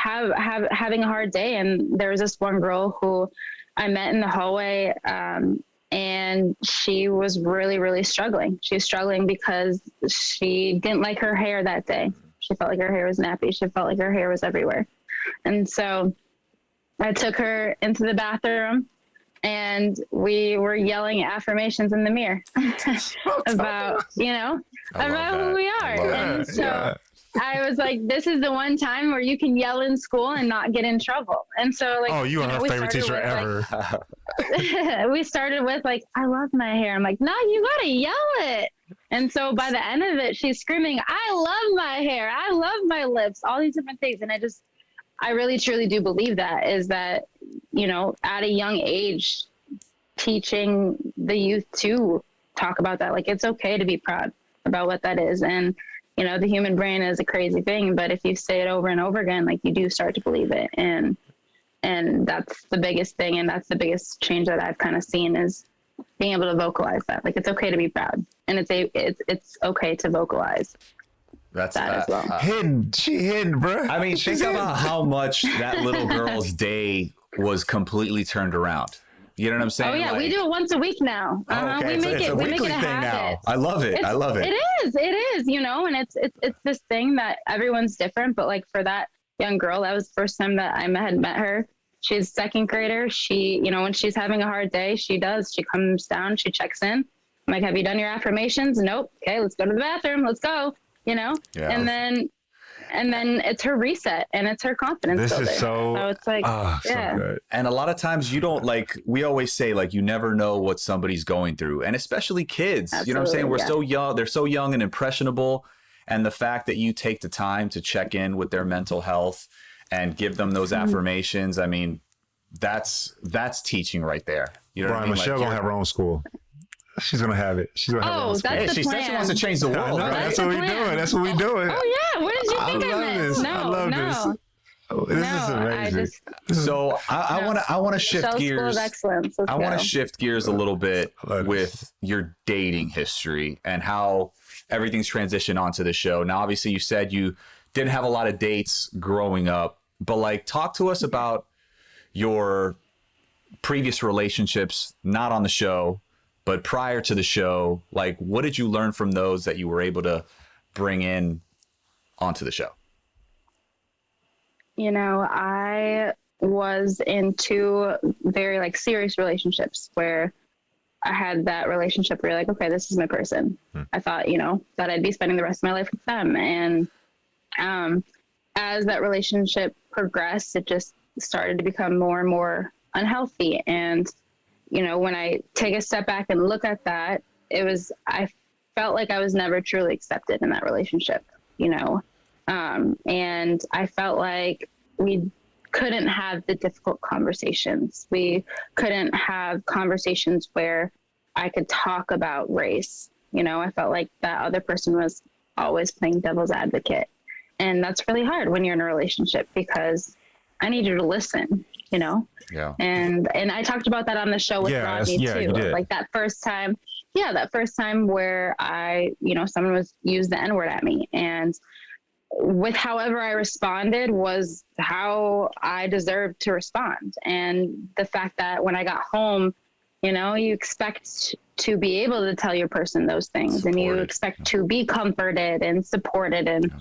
a hard day. And there was this one girl who I met in the hallway, and she was really, really struggling. She was struggling because she didn't like her hair that day. She felt like her hair was nappy. She felt like her hair was everywhere. And so I took her into the bathroom and we were yelling affirmations in the mirror about, about who we are. And so I was like, this is the one time where you can yell in school and not get in trouble. And so, like, you are her favorite teacher ever. We started with, like, I love my hair. I'm like, no, you got to yell it. And so by the end of it, she's screaming, I love my hair. I love my lips, all these different things. And I really, truly do believe that at a young age, teaching the youth to talk about that. Like, it's okay to be proud about what that is. And, the human brain is a crazy thing, but if you say it over and over again, like, you do start to believe it. And that's the biggest thing. And that's the biggest change that I've kind of seen, is being able to vocalize that. Like, it's okay to be proud, and it's okay to vocalize. That's that as well. She hidden, bro. I mean, think about how much that little girl's day was completely turned around. You know what I'm saying? Oh yeah, like, we do it once a week now. Okay. We make it a habit. Now. I love it. I love it. It is, and it's this thing that everyone's different, but like, for that young girl, that was the first time that I had met her. She's second grader. She, when she's having a hard day, she comes down, she checks in. I'm like, have you done your affirmations? Nope. Okay, let's go to the bathroom. Let's go. Yeah. And then it's her reset, and it's her confidence builder. This is so it's like, so good. And a lot of times you don't, like, we always say, like, you never know what somebody's going through, and especially kids. Absolutely, you know what I'm saying? We're so young. They're so young and impressionable. And the fact that you take the time to check in with their mental health and give them those affirmations, I mean, that's teaching right there. You know Bryan, what I mean? Michelle gonna have her own school. She's gonna have it. She's gonna have her own school. That's the she plan. said she wants to change the world. No, that's what we're doing. That's what we're doing. Oh yeah, what did you think I meant? This. I love this. Oh, this is amazing. So I want to shift gears. I want to shift gears a little bit with your dating history and how everything's transitioned onto the show. Now, obviously, you said you didn't have a lot of dates growing up, but, like, talk to us about your previous relationships, not on the show, but prior to the show. Like, what did you learn from those that you were able to bring in onto the show? I was in two very, like, serious relationships where I had that relationship where you're like, okay, this is my person. I thought, that I'd be spending the rest of my life with them. And as that relationship progressed, it just started to become more and more unhealthy. And, when I take a step back and look at that, I felt like I was never truly accepted in that relationship, and I felt like we couldn't have the difficult conversations. We couldn't have conversations where I could talk about race. You know, I felt like that other person was always playing devil's advocate. And that's really hard when you're in a relationship, because I need you to listen, you know? Yeah. And I talked about that on the show with Rodney too. Like that first time where someone was used the N-word at me, and with however I responded was how I deserved to respond. And the fact that when I got home, you know, you expect to be able to tell your person those things, and you expect to be comforted and supported. And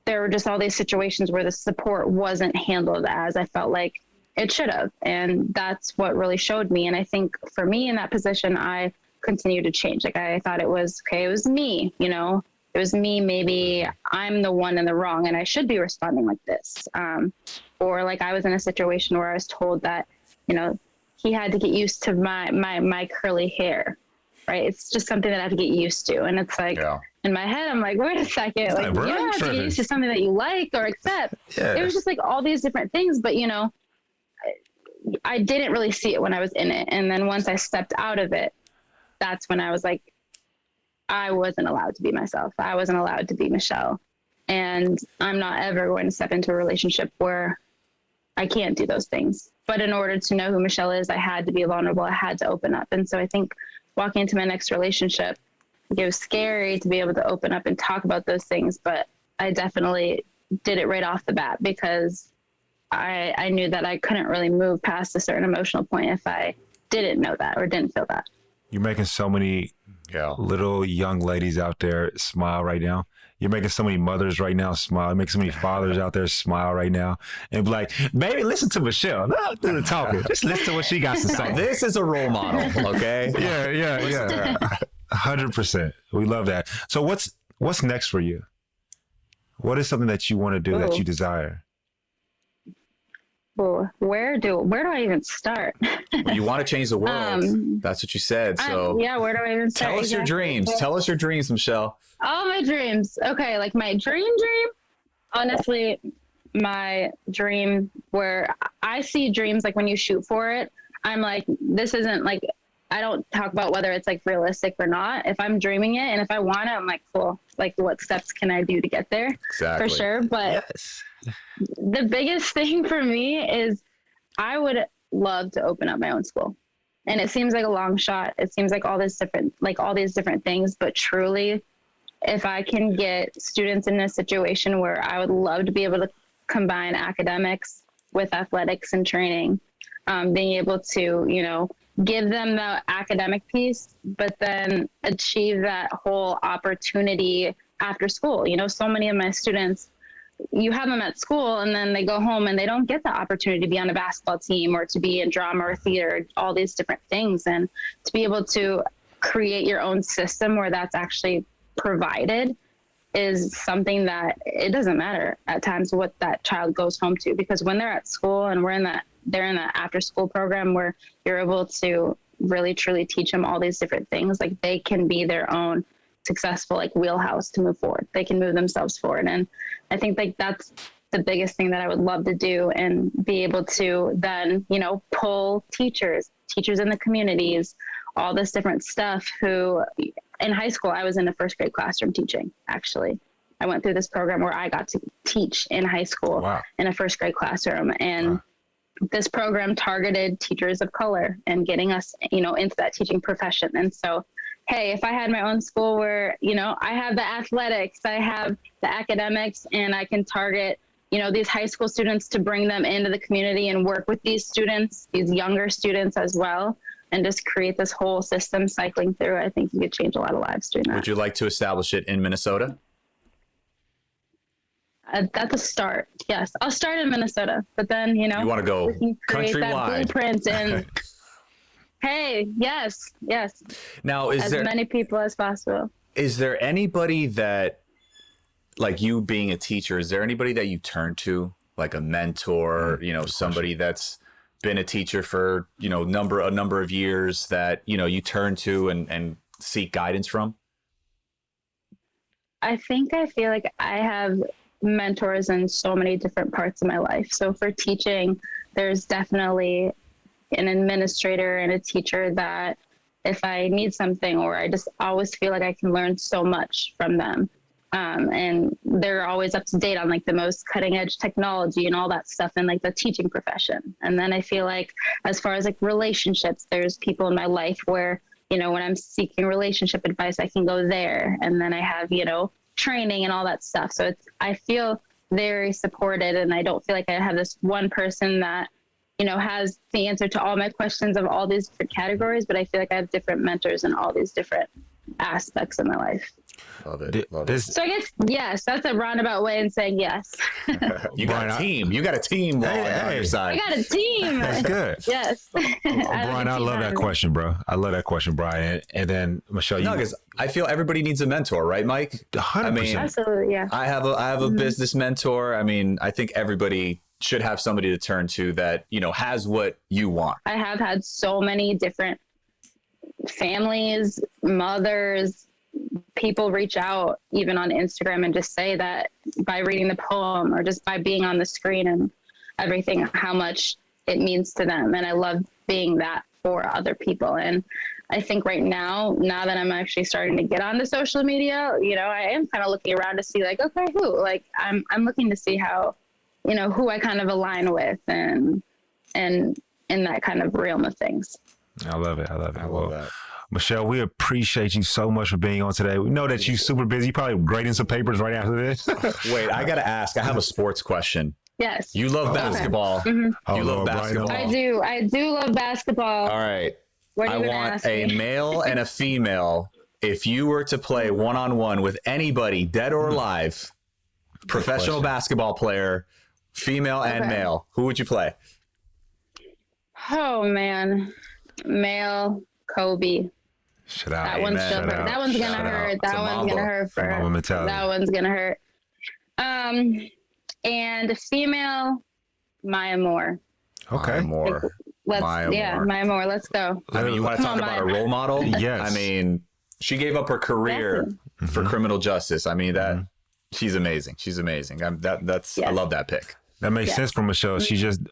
there were just all these situations where the support wasn't handled as I felt like it should have. And that's what really showed me. And I think for me in that position, I continued to change. Like I thought it was me, you know, it was me. Maybe I'm the one in the wrong and I should be responding like this. Or like I was in a situation where I was told that, you know, he had to get used to my curly hair, right? It's just something that I have to get used to. And it's like, in my head, I'm like, wait a second, like you don't have to get used to something that you like or accept. It was just like all these different things, but you know, I didn't really see it when I was in it. And then once I stepped out of it, that's when I was like, I wasn't allowed to be myself. I wasn't allowed to be Michelle. And I'm not ever going to step into a relationship where I can't do those things. But in order to know who Michelle is, I had to be vulnerable. I had to open up. And so I think walking into my next relationship, it was scary to be able to open up and talk about those things. But I definitely did it right off the bat, because I knew that I couldn't really move past a certain emotional point if I didn't know that or didn't feel that. You're making so many little young ladies out there smile right now. You're making so many mothers right now smile. You're making so many fathers out there smile right now and be like, baby, listen to Michelle. No, do the talking. Just listen to what she got to say. This is a role model, okay? Yeah. 100%. We love that. So what's next for you? What is something that you want to do that you desire? Well, where do I even start? You want to change the world. That's what you said. So where do I even start? Tell us your dreams. Tell us your dreams, Michelle. All my dreams. Okay, like my dream. Honestly, my dream, where I see dreams, like when you shoot for it, I'm like, this isn't like, I don't talk about whether it's like realistic or not. If I'm dreaming it and if I want it, I'm like, cool. Like, what steps can I do to get there? Exactly. For sure. But the biggest thing for me is I would love to open up my own school. And it seems like a long shot. It seems like all these different things, but truly, if I can get students in a situation where I would love to be able to combine academics with athletics and training, being able to, you know, give them the academic piece, but then achieve that whole opportunity after school. You know, so many of my students, you have them at school and then they go home and they don't get the opportunity to be on a basketball team or to be in drama or theater, all these different things. And to be able to create your own system where that's actually provided is something that it doesn't matter at times what that child goes home to, because when they're at school and they're in that after school program where you're able to really truly teach them all these different things, like they can be their own successful like wheelhouse to move forward. They can move themselves forward. And I think like that's the biggest thing that I would love to do, and be able to then, you know, pull teachers in the communities, all this different stuff who in high school, I was in a first grade classroom teaching. Actually, I went through this program where I got to teach in high school in a first grade classroom. And this program targeted teachers of color and getting us, you know, into that teaching profession. And so, hey, if I had my own school where, you know, I have the athletics, I have the academics, and I can target, you know, these high school students to bring them into the community and work with these students, these younger students as well, and just create this whole system cycling through, I think you could change a lot of lives doing that. Would you like to establish it in Minnesota? That's a start. Yes, I'll start in Minnesota, but then, you know, you want to go countrywide. That blueprint and hey, yes. Now, is there as many people as possible? Is there anybody that, like you being a teacher, is there anybody that you turn to, like a mentor, you know, somebody that's been a teacher for, you know, a number of years that, you know, you turn to and seek guidance from? I feel like I have mentors in so many different parts of my life. So for teaching, there's definitely an administrator and a teacher that if I need something, or I just always feel like I can learn so much from them. And they're always up to date on like the most cutting edge technology and all that stuff in like the teaching profession. And then I feel like as far as like relationships, there's people in my life where, you know, when I'm seeking relationship advice, I can go there. And then I have, you know, training and all that stuff. So I feel very supported, and I don't feel like I have this one person that, you know, has the answer to all my questions of all these different categories, but I feel like I have different mentors in all these different aspects of my life. Love it. Love it. So I guess, yes, that's a roundabout way in saying yes. You got a team. You got a team on your side. I got a team. That's good. Yes. Bryan, I love that question, bro. I love that question, Bryan. And then Michelle, you. No, because I feel everybody needs a mentor, right, Mike? 100%. I mean, absolutely, yeah. I have a business mentor. I mean, I think everybody should have somebody to turn to that, you know, has what you want. I have had so many different families, mothers, people reach out even on Instagram and just say that by reading the poem or just by being on the screen and everything, how much it means to them. And I love being that for other people. And I think right now that I'm actually starting to get onto social media, you know, I am kind of looking around to see like, okay, who, like I'm looking to see how, you know, who I kind of align with and in that kind of realm of things. I love it. I love it. I love that. Michelle, we appreciate you so much for being on today. We know that you're super busy. You're probably grading some papers right after this. Wait, I got to ask. I have a sports question. Yes. You love basketball. Mm-hmm. You love basketball. I do love basketball. All right. What are you I want ask a me? male and a female. If you were to play one-on-one with anybody, dead or alive, professional basketball player, female and male, who would you play? Oh, man. Male, Kobe. Shout out. That one's Amen. that one's gonna hurt. That one's gonna hurt for Mamba mentality. that one's gonna hurt. And female, Maya Moore. Okay. Maya Moore. Maya Moore. Let's go. I mean, you want to talk about a role model? Yes. I mean, she gave up her career for criminal justice. I mean, she's amazing. She's amazing. I love that pick. That makes sense for Michelle.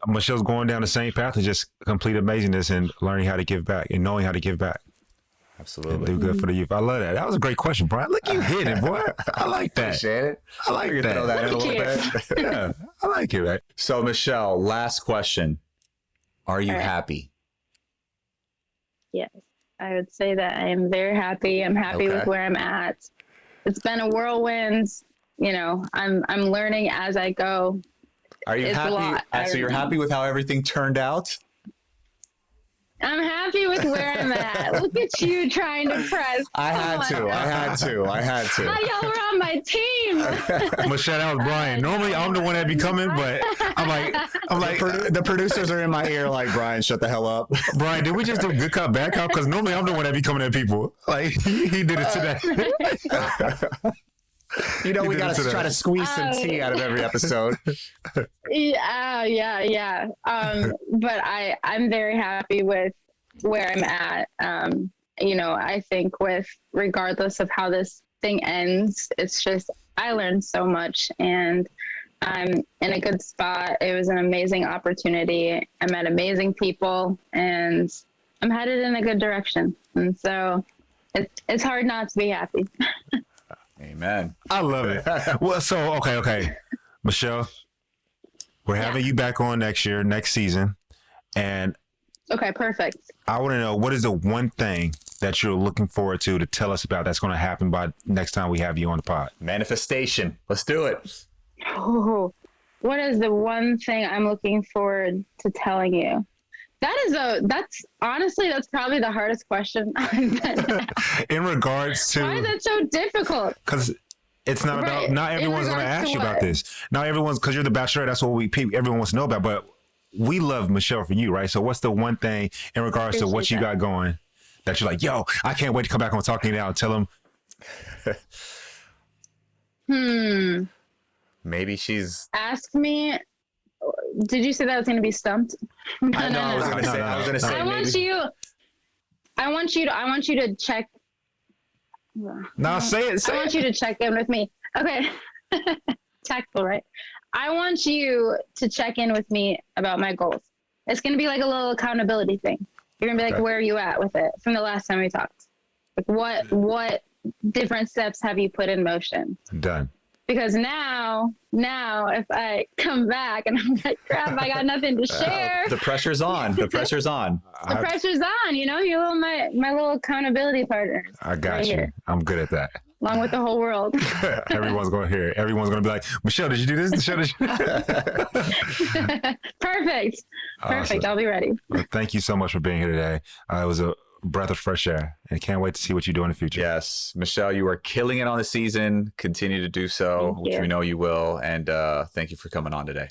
Michelle's going down the same path of just complete amazingness and learning how to give back and knowing how to give back. Absolutely. And do good for the youth. I love that. That was a great question, Bryan. Look, you hit it, boy. I like that. Appreciate it. I like that. Throw that in a little bit. Yeah, I like it, right? So, Michelle, last question. Are you happy? Yes, I would say that I am very happy. I'm happy with where I'm at. It's been a whirlwind. You know, I'm learning as I go. Are you happy? So you're happy with how everything turned out? I'm happy with where I'm at. Look at you trying to press. I had to. Now y'all were on my team. Michelle, that was Bryan. Normally, I'm the one that be coming, but I'm like, the producers are in my ear like, Bryan, shut the hell up. Bryan, did we just do good cop, bad cop? Because normally I'm the one that be coming at people. Like, he did it today. You know, we got to try to squeeze some tea out of every episode. Yeah. But I'm very happy with where I'm at. You know, I think regardless of how this thing ends, it's just, I learned so much and I'm in a good spot. It was an amazing opportunity. I met amazing people and I'm headed in a good direction. And so it's hard not to be happy. Amen. I love it. Well, so, okay. Michelle, we're having you back on next season. And okay, perfect. I want to know, what is the one thing that you're looking forward to tell us about that's going to happen by next time we have you on the pod? Manifestation. Let's do it. Oh, what is the one thing I'm looking forward to telling you? That's probably the hardest question I've been in regards to, why is that so difficult? Because it's not about, not everyone's going to ask you about this. Not everyone's, because you're the Bachelorette, that's what everyone wants to know about. But we love Michelle for you, right? So what's the one thing in regards to what you got going that you're like, yo, I can't wait to come back on Talking It Out and tell them? Maybe she's. Ask me. Did you say that was going to be stumped? I know. I was going to say. I want you to check. No, say it. I want you to check in with me. Okay. tactful, right? I want you to check in with me about my goals. It's going to be like a little accountability thing. You're going to be like, where are you at with it from the last time we talked? Like what different steps have you put in motion? Done. Because now if I come back and I'm like, crap, I got nothing to share. The pressure's on. The pressure's on. The pressure's on, you know, you're my little accountability partners. I got right you. here. I'm good at that. Along with the whole world. Everyone's going to hear it. Everyone's going to be like, Michelle, did you do this? Michelle, did you Perfect. Awesome. I'll be ready. Well, thank you so much for being here today. It was a breath of fresh air, and can't wait to see what you do in the future. Yes, Michelle, you are killing it on the season. Continue to do so, which we know you will. And thank you for coming on today.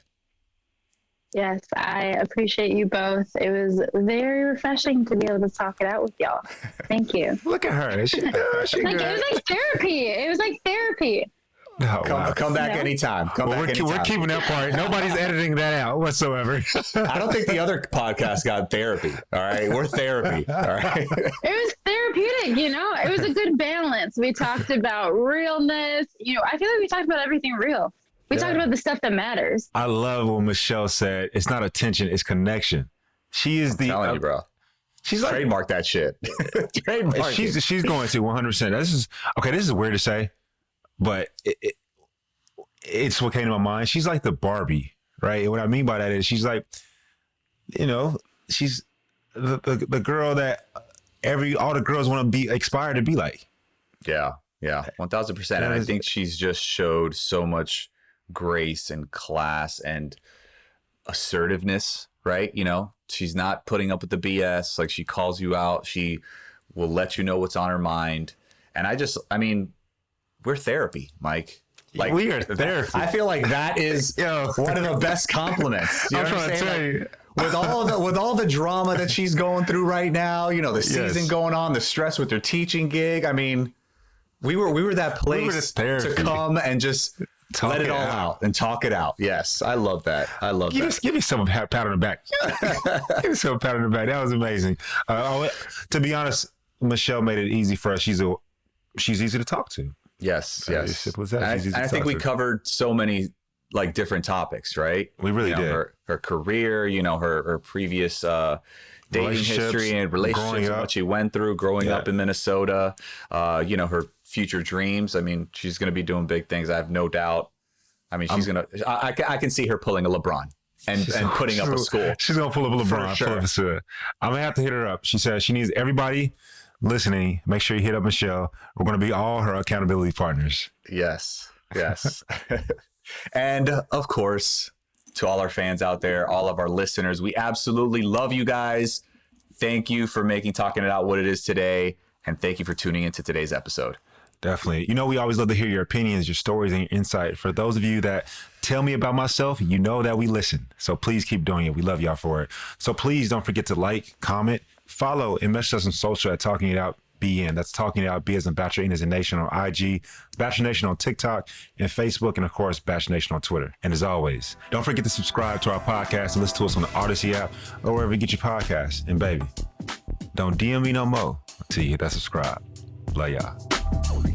Yes, I appreciate you both. It was very refreshing to be able to talk it out with y'all. Thank you. Look at her. She it was like therapy. It was like therapy. Oh, wow. Come back anytime. We're keeping that part. Nobody's editing that out whatsoever. I don't think the other podcast got therapy. All right. We're therapy. All right. It was therapeutic, you know? It was a good balance. We talked about realness. You know, I feel like we talked about everything real. We talked about the stuff that matters. I love when Michelle said, it's not attention, it's connection. She is the... I'm telling you, bro. She's like... Trademark that shit. Trademark She's going to 100%. This is weird to say, but it's what came to my mind. She's like the Barbie, right? And what I mean by that is she's like, you know, she's the girl that all the girls want to be aspire to be like. Yeah, 1000%. And I think she's just showed so much grace and class and assertiveness, right? You know, she's not putting up with the BS. Like, she calls you out. She will let you know what's on her mind. And I mean, we're therapy, Mike. Like, we are therapy. I feel like that is one of the best compliments. You know what I'm saying? With all the drama that she's going through right now, you know, the season going on, the stress with her teaching gig. I mean, we were that place to come and just let it all out and talk it out. Yes, I love that. I love that. Give me some pat on the back. Give me some pat on the back. That was amazing. To be honest, Michelle made it easy for us. She's easy to talk to. Yes. As simple as that. I think we covered so many like different topics, right? We really did. Her career, you know, her previous dating history and relationships, and what she went through growing up in Minnesota. You know, her future dreams. I mean, she's going to be doing big things. I have no doubt. I mean, I can see her pulling a LeBron and putting up a school. She's going to pull up a LeBron. Sure. I'm going to have to hit her up. She says she needs everybody listening. Make sure you hit up Michelle. We're going to be all her accountability partners. Yes. And of course, to all our fans out there, all of our listeners, we absolutely love you guys. Thank you for making Talking It Out what it is today. And thank you for tuning into today's episode. Definitely. You know, we always love to hear your opinions, your stories, and your insight. For those of you that tell me about myself, you know that we listen. So please keep doing it. We love y'all for it. So please don't forget to like, comment, follow, and message us on social at Talking It Out BN. That's Talking It Out B as in Bachelor Nation on IG, Bachelor Nation on TikTok and Facebook, and of course, Bachelor Nation on Twitter. And as always, don't forget to subscribe to our podcast and listen to us on the Odyssey app or wherever you get your podcasts. And baby, don't DM me no more until you hit that subscribe. Love y'all.